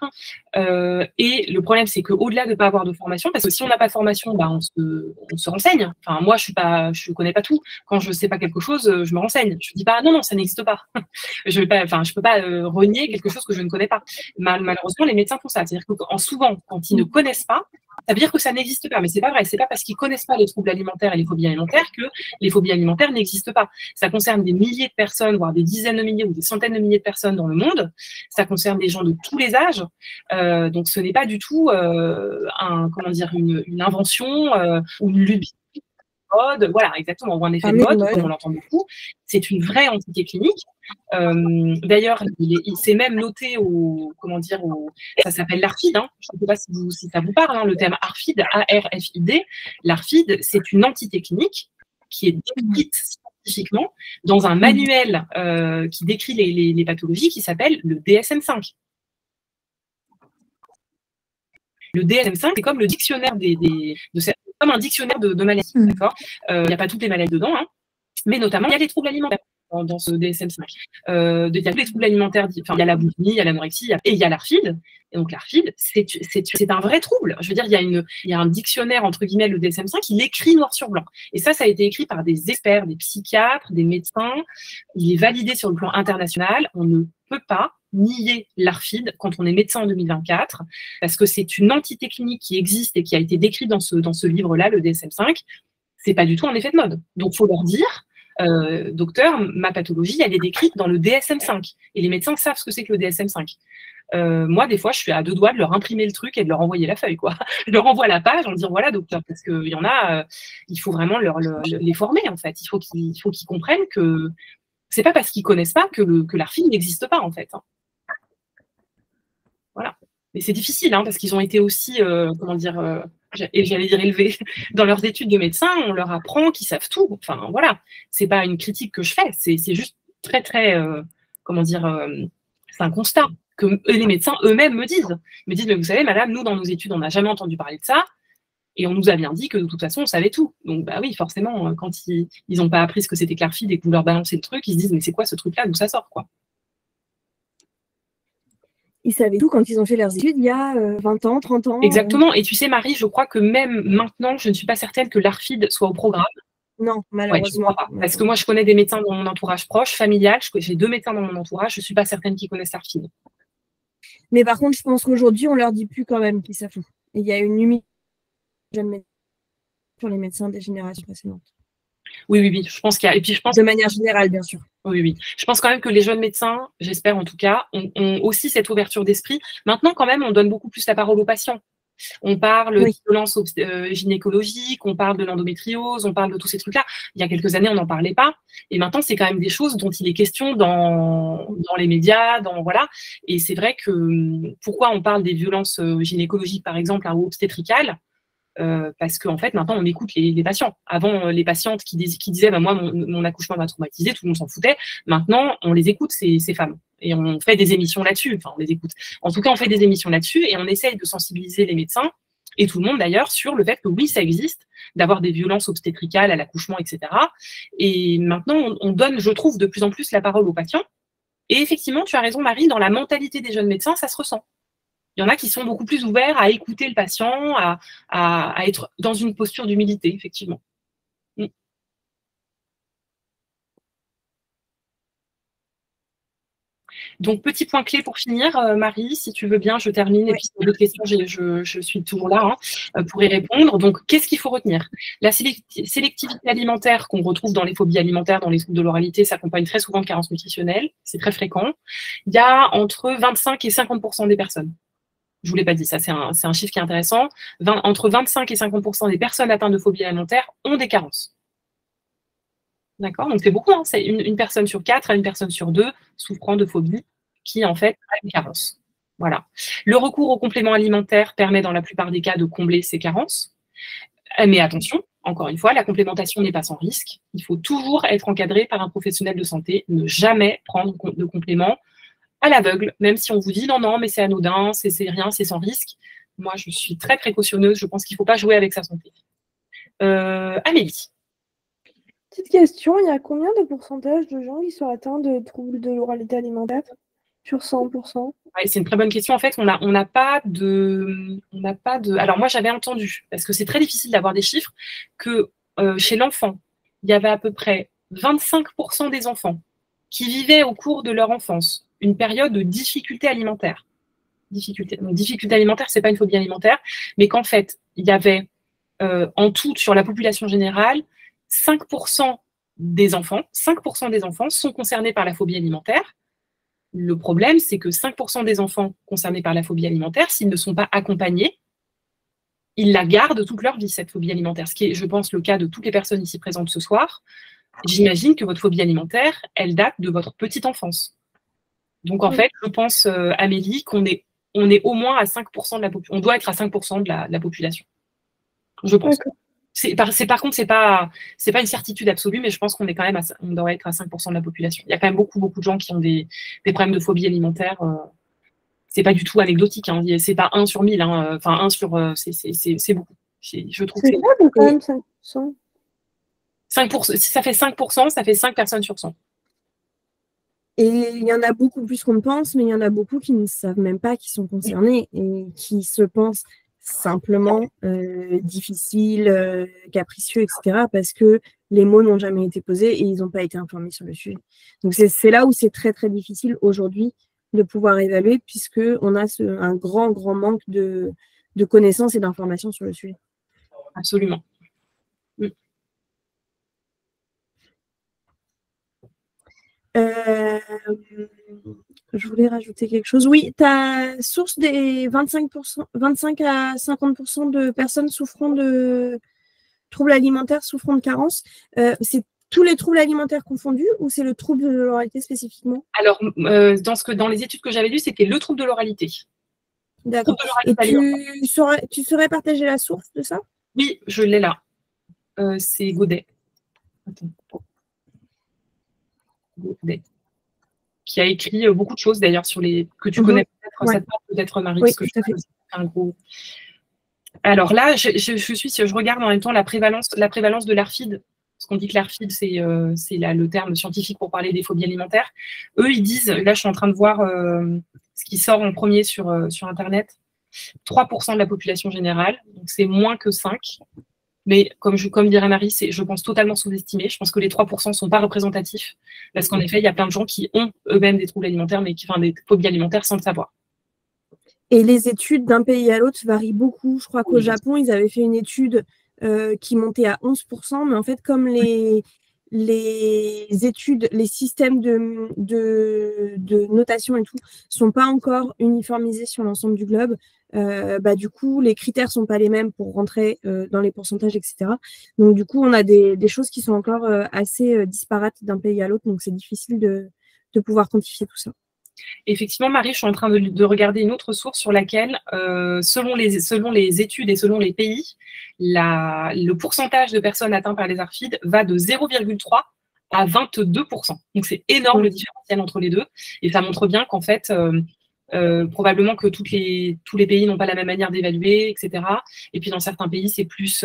Et le problème, c'est qu'au-delà de ne pas avoir de formation, parce que si on n'a pas de formation, bah, on se renseigne. Enfin, moi, je connais pas tout. Quand je ne sais pas quelque chose, je me renseigne. Je ne dis pas, non, ça n'existe pas. Je peux pas renier quelque chose que je ne connais pas. Malheureusement, les médecins font ça. C'est-à-dire que souvent, quand ils ne connaissent pas, ça veut dire que ça n'existe pas. Mais c'est pas vrai. C'est pas parce qu'ils connaissent pas les troubles alimentaires et les phobies alimentaires que les phobies alimentaires n'existent pas. Ça concerne des milliers de personnes, voire des dizaines de milliers ou des centaines de milliers de personnes dans le monde. Ça concerne des gens de tous les âges. Donc, ce n'est pas du tout une invention ou une lubie. Voilà, exactement, ou un effet de mode, comme on l'entend beaucoup. C'est une vraie entité clinique. D'ailleurs, c'est même noté ça s'appelle l'ARFID. Hein. Je ne sais pas si ça vous parle, hein, le terme ARFID, A-R-F-I-D. L'ARFID, c'est une entité clinique qui est décrite scientifiquement dans un manuel qui décrit les pathologies qui s'appelle le DSM-5. Le DSM-5, c'est comme le dictionnaire comme un dictionnaire de maladies, d'accord. Il n'y a pas toutes les maladies dedans, hein, mais notamment, il y a les troubles alimentaires dans ce DSM-5. Il y a tous les troubles alimentaires, il y a la boulimie, il y a l'anorexie, et il y a l'ARFID. Et donc, l'ARFID, c'est un vrai trouble. Je veux dire, il y a un dictionnaire, entre guillemets, le DSM-5, il écrit noir sur blanc. Et ça a été écrit par des experts, des psychiatres, des médecins. Il est validé sur le plan international. On ne peut pas nier l'ARFID quand on est médecin en 2024, parce que c'est une entité clinique qui existe et qui a été décrite dans ce livre-là, le DSM-5. C'est pas du tout un effet de mode. Donc, il faut leur dire, docteur, ma pathologie, elle est décrite dans le DSM-5. Et les médecins savent ce que c'est que le DSM-5. Moi, des fois, je suis à 2 doigts de leur imprimer le truc et de leur envoyer la feuille, quoi. Je leur envoie la page en disant, voilà, docteur, parce qu'il y en a, il faut vraiment les former, en fait. Il faut qu'ils comprennent que c'est pas parce qu'ils connaissent pas que l'ARFID n'existe pas, en fait. Hein. Voilà. Mais c'est difficile, hein, parce qu'ils ont été aussi, j'allais dire élevés, dans leurs études de médecin, on leur apprend qu'ils savent tout. Enfin, voilà. C'est pas une critique que je fais, c'est juste très, très, c'est un constat que les médecins eux-mêmes me disent. Ils me disent, mais vous savez, madame, nous, dans nos études, on n'a jamais entendu parler de ça, et on nous a bien dit que de toute façon, on savait tout. Donc, bah oui, forcément, quand ils n'ont pas appris ce que c'était que l'ARFID et que vous leur balancez le truc, ils se disent, mais c'est quoi ce truc-là, d'où ça sort, quoi. Ils savaient tout quand ils ont fait leurs études il y a 20 ans, 30 ans. Exactement. Et tu sais, Marie, je crois que même maintenant, je ne suis pas certaine que l'ARFID soit au programme. Non, malheureusement. Ouais, je crois pas. Parce que moi, je connais des médecins dans mon entourage proche, familial. J'ai 2 médecins dans mon entourage. Je ne suis pas certaine qu'ils connaissent l'ARFID. Mais par contre, je pense qu'aujourd'hui, on leur dit plus quand même qu'ils savent tout. Et il y a une humilité sur les médecins des générations précédentes. Oui. Je pense qu'il y a. Et puis, je pense de manière générale, bien sûr. Oui. Je pense quand même que les jeunes médecins, j'espère en tout cas, ont aussi cette ouverture d'esprit. Maintenant, quand même, on donne beaucoup plus la parole aux patients. On parle de violences gynécologiques, on parle de l'endométriose, on parle de tous ces trucs-là. Il y a quelques années, on n'en parlait pas. Et maintenant, c'est quand même des choses dont il est question dans les médias, voilà. Et c'est vrai que pourquoi on parle des violences gynécologiques, par exemple, ou obstétricales, parce qu'en fait, maintenant, on écoute les patients. Avant, les patientes qui disaient bah, moi, mon accouchement m'a traumatisé, tout le monde s'en foutait. Maintenant, on les écoute, ces femmes. Et on fait des émissions là-dessus. Enfin, on les écoute. En tout cas, on fait des émissions là-dessus et on essaye de sensibiliser les médecins et tout le monde d'ailleurs sur le fait que oui, ça existe, d'avoir des violences obstétricales à l'accouchement, etc. Et maintenant, on donne, je trouve, de plus en plus la parole aux patients. Et effectivement, tu as raison, Marie, dans la mentalité des jeunes médecins, ça se ressent. Il y en a qui sont beaucoup plus ouverts à écouter le patient, à être dans une posture d'humilité, effectivement. Donc, petit point clé pour finir, Marie, si tu veux bien, je termine. Et puis, si tu as d'autres questions, je suis toujours là pour y répondre. Donc, qu'est-ce qu'il faut retenir? La sélectivité alimentaire qu'on retrouve dans les phobies alimentaires, dans les troubles de l'oralité, s'accompagne très souvent de carences nutritionnelles. C'est très fréquent. Il y a entre 25 et 50% des personnes. Je ne vous l'ai pas dit, ça, c'est un chiffre qui est intéressant. Entre 25 et 50% des personnes atteintes de phobie alimentaire ont des carences. D'accord? Donc, c'est beaucoup. Hein, c'est une personne sur 4 à une personne sur 2 souffrant de phobie qui, en fait, a une carence. Voilà. Le recours aux compléments alimentaires permet, dans la plupart des cas, de combler ces carences. Mais attention, encore une fois, la complémentation n'est pas sans risque. Il faut toujours être encadré par un professionnel de santé, ne jamais prendre de compléments à l'aveugle, même si on vous dit non, mais c'est anodin, c'est rien, c'est sans risque. Moi, je suis très précautionneuse. Je pense qu'il ne faut pas jouer avec sa santé. Amélie. Petite question, il y a combien de pourcentage de gens qui sont atteints de troubles de l'oralité alimentaire sur 100%? Ouais, c'est une très bonne question. En fait, on n'a pas de. Alors, moi, j'avais entendu, parce que c'est très difficile d'avoir des chiffres, que chez l'enfant, il y avait à peu près 25% des enfants qui vivaient au cours de leur enfance une période de difficulté alimentaire. Difficulté alimentaire, ce n'est pas une phobie alimentaire, mais qu'en fait, il y avait en tout, sur la population générale, 5% des enfants sont concernés par la phobie alimentaire. Le problème, c'est que 5% des enfants concernés par la phobie alimentaire, s'ils ne sont pas accompagnés, ils la gardent toute leur vie, cette phobie alimentaire. Ce qui est, je pense, le cas de toutes les personnes ici présentes ce soir. J'imagine que votre phobie alimentaire, elle date de votre petite enfance. Donc, en fait, je pense, Amélie, qu'on est au moins à 5% de la population. On doit être à 5% de la population. Je pense. Par contre, c'est pas une certitude absolue, mais je pense qu'on est quand même on doit être à 5% de la population. Il y a quand même beaucoup de gens qui ont des problèmes de phobie alimentaire. C'est pas du tout anecdotique. Hein. C'est pas 1 sur 1000. Hein. Enfin, 1 sur. C'est beaucoup. Je trouve c'est faible quand même, 5%. 5%. Si ça fait 5%, ça fait 5 personnes sur 100. Et il y en a beaucoup plus qu'on ne pense, mais il y en a beaucoup qui ne savent même pas qu'ils sont concernés et qui se pensent simplement difficiles, capricieux, etc. parce que les mots n'ont jamais été posés et ils n'ont pas été informés sur le sujet. Donc c'est là où c'est très très difficile aujourd'hui de pouvoir évaluer puisqu'on a un grand manque de connaissances et d'informations sur le sujet. Absolument. Je voulais rajouter quelque chose. Oui, ta source des 25 à 50% de personnes souffrant de troubles alimentaires, souffrant de carence, c'est tous les troubles alimentaires confondus ou c'est le trouble de l'oralité spécifiquement? Alors, dans les études que j'avais lues, c'était le trouble de l'oralité. D'accord. Et tu saurais partager la source de ça? Oui, je l'ai là. C'est Godet. Attends. Godet. Qui a écrit beaucoup de choses d'ailleurs sur les que tu connais peut-être, ouais. Cette part peut-être Marie, oui, parce que un gros. Alors là, je regarde en même temps la prévalence de l'ARFID, parce qu'on dit que l'ARFID c'est le terme scientifique pour parler des phobies alimentaires. Eux, ils disent, là je suis en train de voir ce qui sort en premier sur Internet, 3% de la population générale, donc c'est moins que 5%. Mais comme dirait Marie, c'est, je pense, totalement sous-estimé. Je pense que les 3% ne sont pas représentatifs. Parce qu'en effet, il y a plein de gens qui ont eux-mêmes des troubles alimentaires, mais des phobies alimentaires sans le savoir. Et les études d'un pays à l'autre varient beaucoup. Je crois qu'au Japon, ils avaient fait une étude qui montait à 11%. Mais en fait, comme les études, les systèmes de notation et tout sont pas encore uniformisés sur l'ensemble du globe, du coup, les critères sont pas les mêmes pour rentrer dans les pourcentages, etc. Donc, du coup, on a des choses qui sont encore assez disparates d'un pays à l'autre. Donc, c'est difficile de pouvoir quantifier tout ça. Effectivement, Marie, je suis en train de regarder une autre source sur laquelle, selon les études et selon les pays, le pourcentage de personnes atteintes par les ARFID va de 0,3 à 22%. Donc, c'est énorme le différentiel entre les deux. Et ça montre bien qu'en fait, probablement que tous les pays n'ont pas la même manière d'évaluer, etc. Et puis, dans certains pays, c'est plus,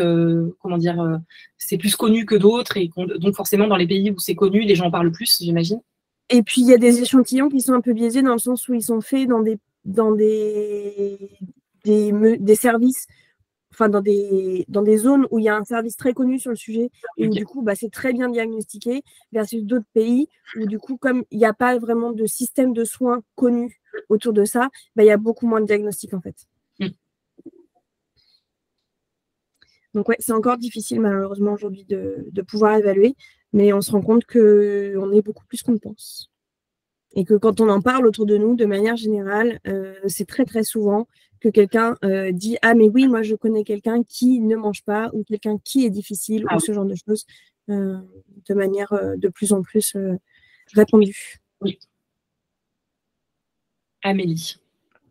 c'est plus connu que d'autres. Et donc, forcément, dans les pays où c'est connu, les gens en parlent plus, j'imagine. Et puis, il y a des échantillons qui sont un peu biaisés dans le sens où ils sont faits dans des services, enfin dans des zones où il y a un service très connu sur le sujet et où du coup, c'est très bien diagnostiqué versus d'autres pays où du coup, comme il n'y a pas vraiment de système de soins connu autour de ça, il y a beaucoup moins de diagnostics en fait. Donc, c'est encore difficile malheureusement aujourd'hui de pouvoir évaluer, mais on se rend compte qu'on est beaucoup plus qu'on ne pense. Et que quand on en parle autour de nous, de manière générale, c'est très très souvent que quelqu'un dit « Ah mais oui, moi je connais quelqu'un qui ne mange pas » ou quelqu'un qui est difficile ou ce genre de choses de manière de plus en plus répandue. Oui. Amélie.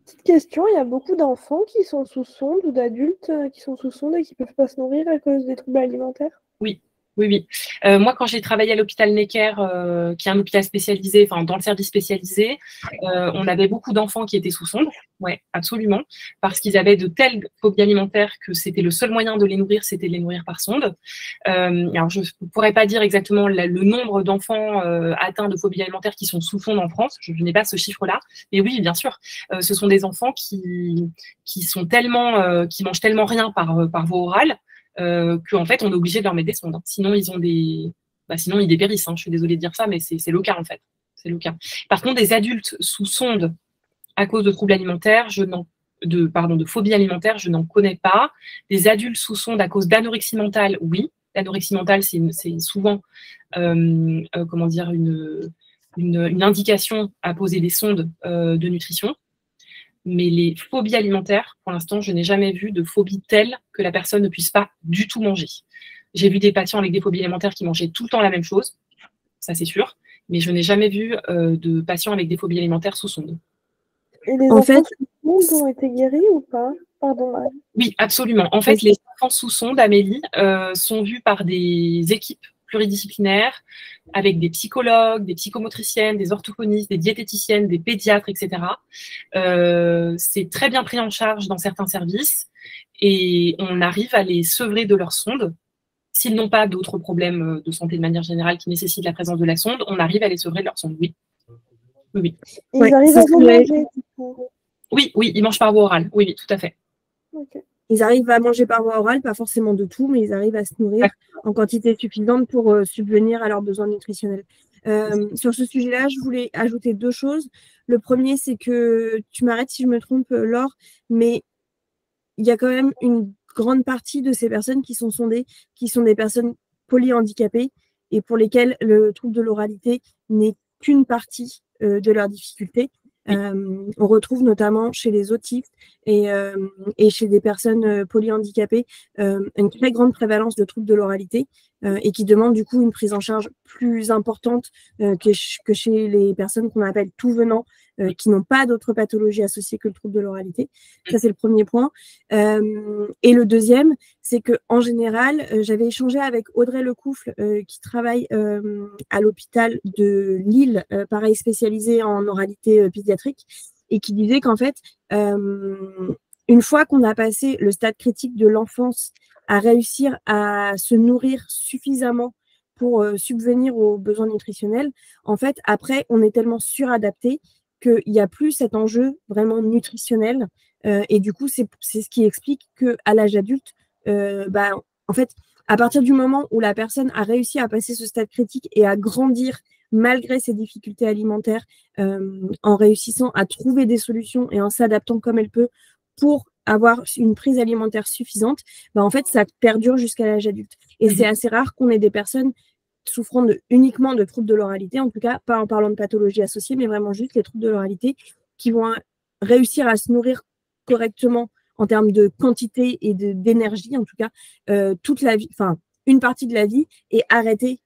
Petite question, il y a beaucoup d'enfants qui sont sous sonde ou d'adultes qui sont sous sonde et qui ne peuvent pas se nourrir à cause des troubles alimentaires? Oui, Oui, oui. Moi, quand j'ai travaillé à l'hôpital Necker, qui est un hôpital spécialisé, enfin dans le service spécialisé, on avait beaucoup d'enfants qui étaient sous sonde. Ouais, absolument, parce qu'ils avaient de telles phobies alimentaires que c'était le seul moyen de les nourrir, c'était de les nourrir par sonde. Alors, je ne pourrais pas dire exactement le nombre d'enfants atteints de phobies alimentaires qui sont sous sonde en France. Je n'ai pas ce chiffre-là, mais oui, bien sûr, ce sont des enfants qui sont tellement, qui mangent tellement rien par voie orale. Qu'en fait, on est obligé de leur mettre des sondes. Sinon, sinon, ils dépérissent. Hein. Je suis désolée de dire ça, mais c'est le cas, en fait. C'est le cas. Par contre, des adultes sous sonde à cause de troubles alimentaires, de phobie alimentaire, je n'en connais pas. Des adultes sous sonde à cause d'anorexie mentale, oui. L'anorexie mentale, c'est souvent, comment dire, une indication à poser des sondes de nutrition. Mais les phobies alimentaires, pour l'instant, je n'ai jamais vu de phobie telle que la personne ne puisse pas du tout manger. J'ai vu des patients avec des phobies alimentaires qui mangeaient tout le temps la même chose, ça c'est sûr, mais je n'ai jamais vu de patients avec des phobies alimentaires sous sonde. Et les enfants sous sonde ont été guéris ou pas? Pardon, Marie. Oui, absolument. En fait, les enfants sous sonde, Amélie, sont vus par des équipes pluridisciplinaires, avec des psychologues, des psychomotriciennes, des orthophonistes, des diététiciennes, des pédiatres, etc. C'est très bien pris en charge dans certains services et on arrive à les sevrer de leur sonde. S'ils n'ont pas d'autres problèmes de santé de manière générale qui nécessitent la présence de la sonde, on arrive à les sevrer de leur sonde, oui. Oui. Ils arrivent à manger, du coup. Oui, ils mangent par voie orale, oui, tout à fait. Okay. Ils arrivent à manger par voie orale, pas forcément de tout, mais ils arrivent à se nourrir en quantité suffisante pour subvenir à leurs besoins nutritionnels. Sur ce sujet-là, je voulais ajouter 2 choses. Le premier, c'est que, tu m'arrêtes si je me trompe, Laure, mais il y a quand même une grande partie de ces personnes qui sont sondées, qui sont des personnes polyhandicapées et pour lesquelles le trouble de l'oralité n'est qu'une partie de leurs difficultés. On retrouve notamment chez les autistes et chez des personnes polyhandicapées une très grande prévalence de troubles de l'oralité et qui demandent du coup une prise en charge plus importante que chez les personnes qu'on appelle tout venant, qui n'ont pas d'autres pathologies associées que le trouble de l'oralité. Ça, c'est le premier point. Et le deuxième, c'est qu'en général, j'avais échangé avec Audrey Lecoufle, qui travaille à l'hôpital de Lille, pareil spécialisé en oralité pédiatrique, et qui disait qu'en fait, une fois qu'on a passé le stade critique de l'enfance à réussir à se nourrir suffisamment pour subvenir aux besoins nutritionnels, en fait, après, on est tellement suradapté qu'il n'y a plus cet enjeu vraiment nutritionnel. Et du coup, c'est ce qui explique qu'à l'âge adulte, en fait, à partir du moment où la personne a réussi à passer ce stade critique et à grandir malgré ses difficultés alimentaires, en réussissant à trouver des solutions et en s'adaptant comme elle peut pour avoir une prise alimentaire suffisante, en fait, ça perdure jusqu'à l'âge adulte. Et c'est assez rare qu'on ait des personnes souffrant uniquement de troubles de l'oralité, en tout cas, pas en parlant de pathologies associées, mais vraiment juste les troubles de l'oralité, qui vont réussir à se nourrir correctement en termes de quantité et d'énergie, en tout cas, toute la vie, enfin, une partie de la vie, et arrêter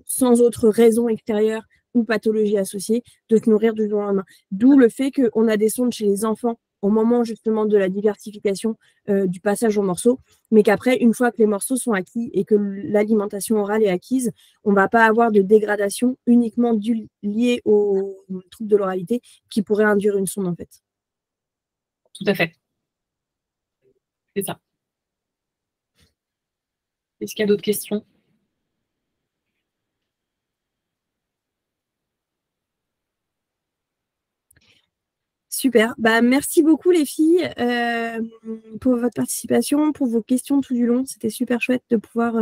sans autre raison extérieure ou pathologie associée de se nourrir du jour au lendemain. D'où le fait qu'on a des sondes chez les enfants au moment justement de la diversification du passage aux morceaux, mais qu'après, une fois que les morceaux sont acquis et que l'alimentation orale est acquise, on ne va pas avoir de dégradation uniquement liée aux troubles de l'oralité qui pourrait induire une sonde en fait. Tout à fait. C'est ça. Est-ce qu'il y a d'autres questions ? Super. Merci beaucoup les filles pour votre participation, pour vos questions tout du long. C'était super chouette de pouvoir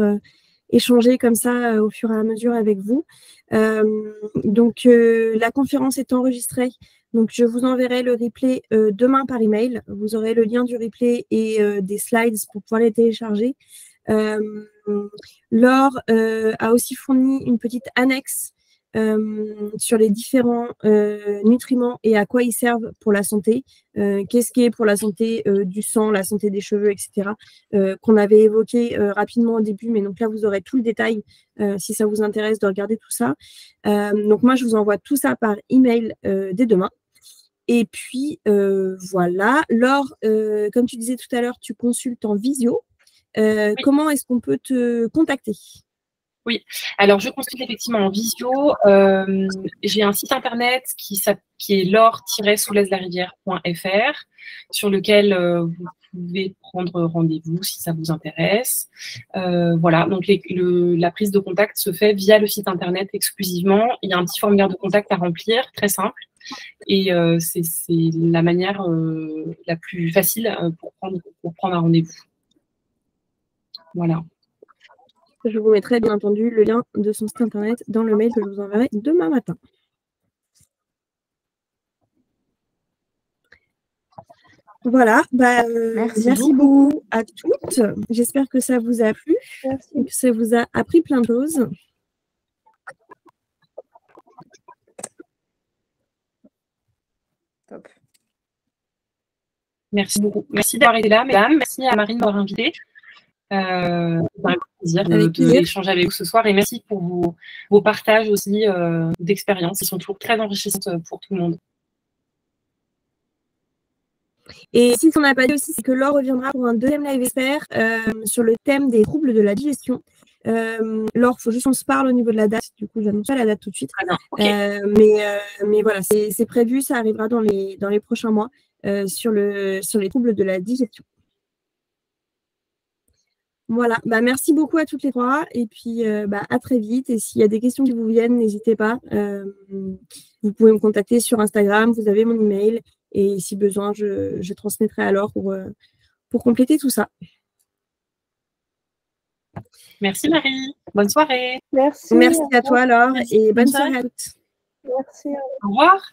échanger comme ça au fur et à mesure avec vous. Donc, la conférence est enregistrée. Donc, je vous enverrai le replay demain par email. Vous aurez le lien du replay et des slides pour pouvoir les télécharger. Laure a aussi fourni une petite annexe sur les différents nutriments et à quoi ils servent pour la santé, qu'est-ce qui est pour la santé du sang, la santé des cheveux, etc., qu'on avait évoqué rapidement au début, mais donc là vous aurez tout le détail si ça vous intéresse de regarder tout ça. Donc moi je vous envoie tout ça par email dès demain. Et puis voilà. Laure, comme tu disais tout à l'heure, tu consultes en visio. Oui. Comment est-ce qu'on peut te contacter ? Oui, alors je consulte effectivement en visio. J'ai un site internet qui est laure-souleslarivière.fr sur lequel vous pouvez prendre rendez-vous si ça vous intéresse. Voilà, donc la prise de contact se fait via le site internet exclusivement. Il y a un petit formulaire de contact à remplir, très simple. Et c'est la manière la plus facile pour prendre un rendez-vous. Voilà. Je vous mettrai bien entendu le lien de son site internet dans le mail que je vous enverrai demain matin. Voilà, merci beaucoup à toutes. J'espère que ça vous a plu, que ça vous a appris plein de choses. Top. Merci beaucoup. Merci d'avoir été là, mesdames. Merci à Marine d'avoir invité. C'est un plaisir d'échanger avec vous ce soir et merci pour vos partages aussi d'expériences. Ils sont toujours très enrichissantes pour tout le monde. Et si on n'a pas dit aussi, c'est que Laure reviendra pour un deuxième live expert sur le thème des troubles de la digestion. Laure, il faut juste qu'on se parle au niveau de la date. Du coup, j'annonce pas la date tout de suite. Ah non, okay. Mais voilà, c'est prévu, ça arrivera dans les prochains mois sur les troubles de la digestion. Voilà, merci beaucoup à toutes les trois et puis à très vite. Et s'il y a des questions qui vous viennent, n'hésitez pas. Vous pouvez me contacter sur Instagram, vous avez mon email et si besoin, je transmettrai alors pour compléter tout ça. Merci Marie, bonne soirée. Merci. Merci à toi Laure et bonne soirée à toutes. Merci. Au revoir.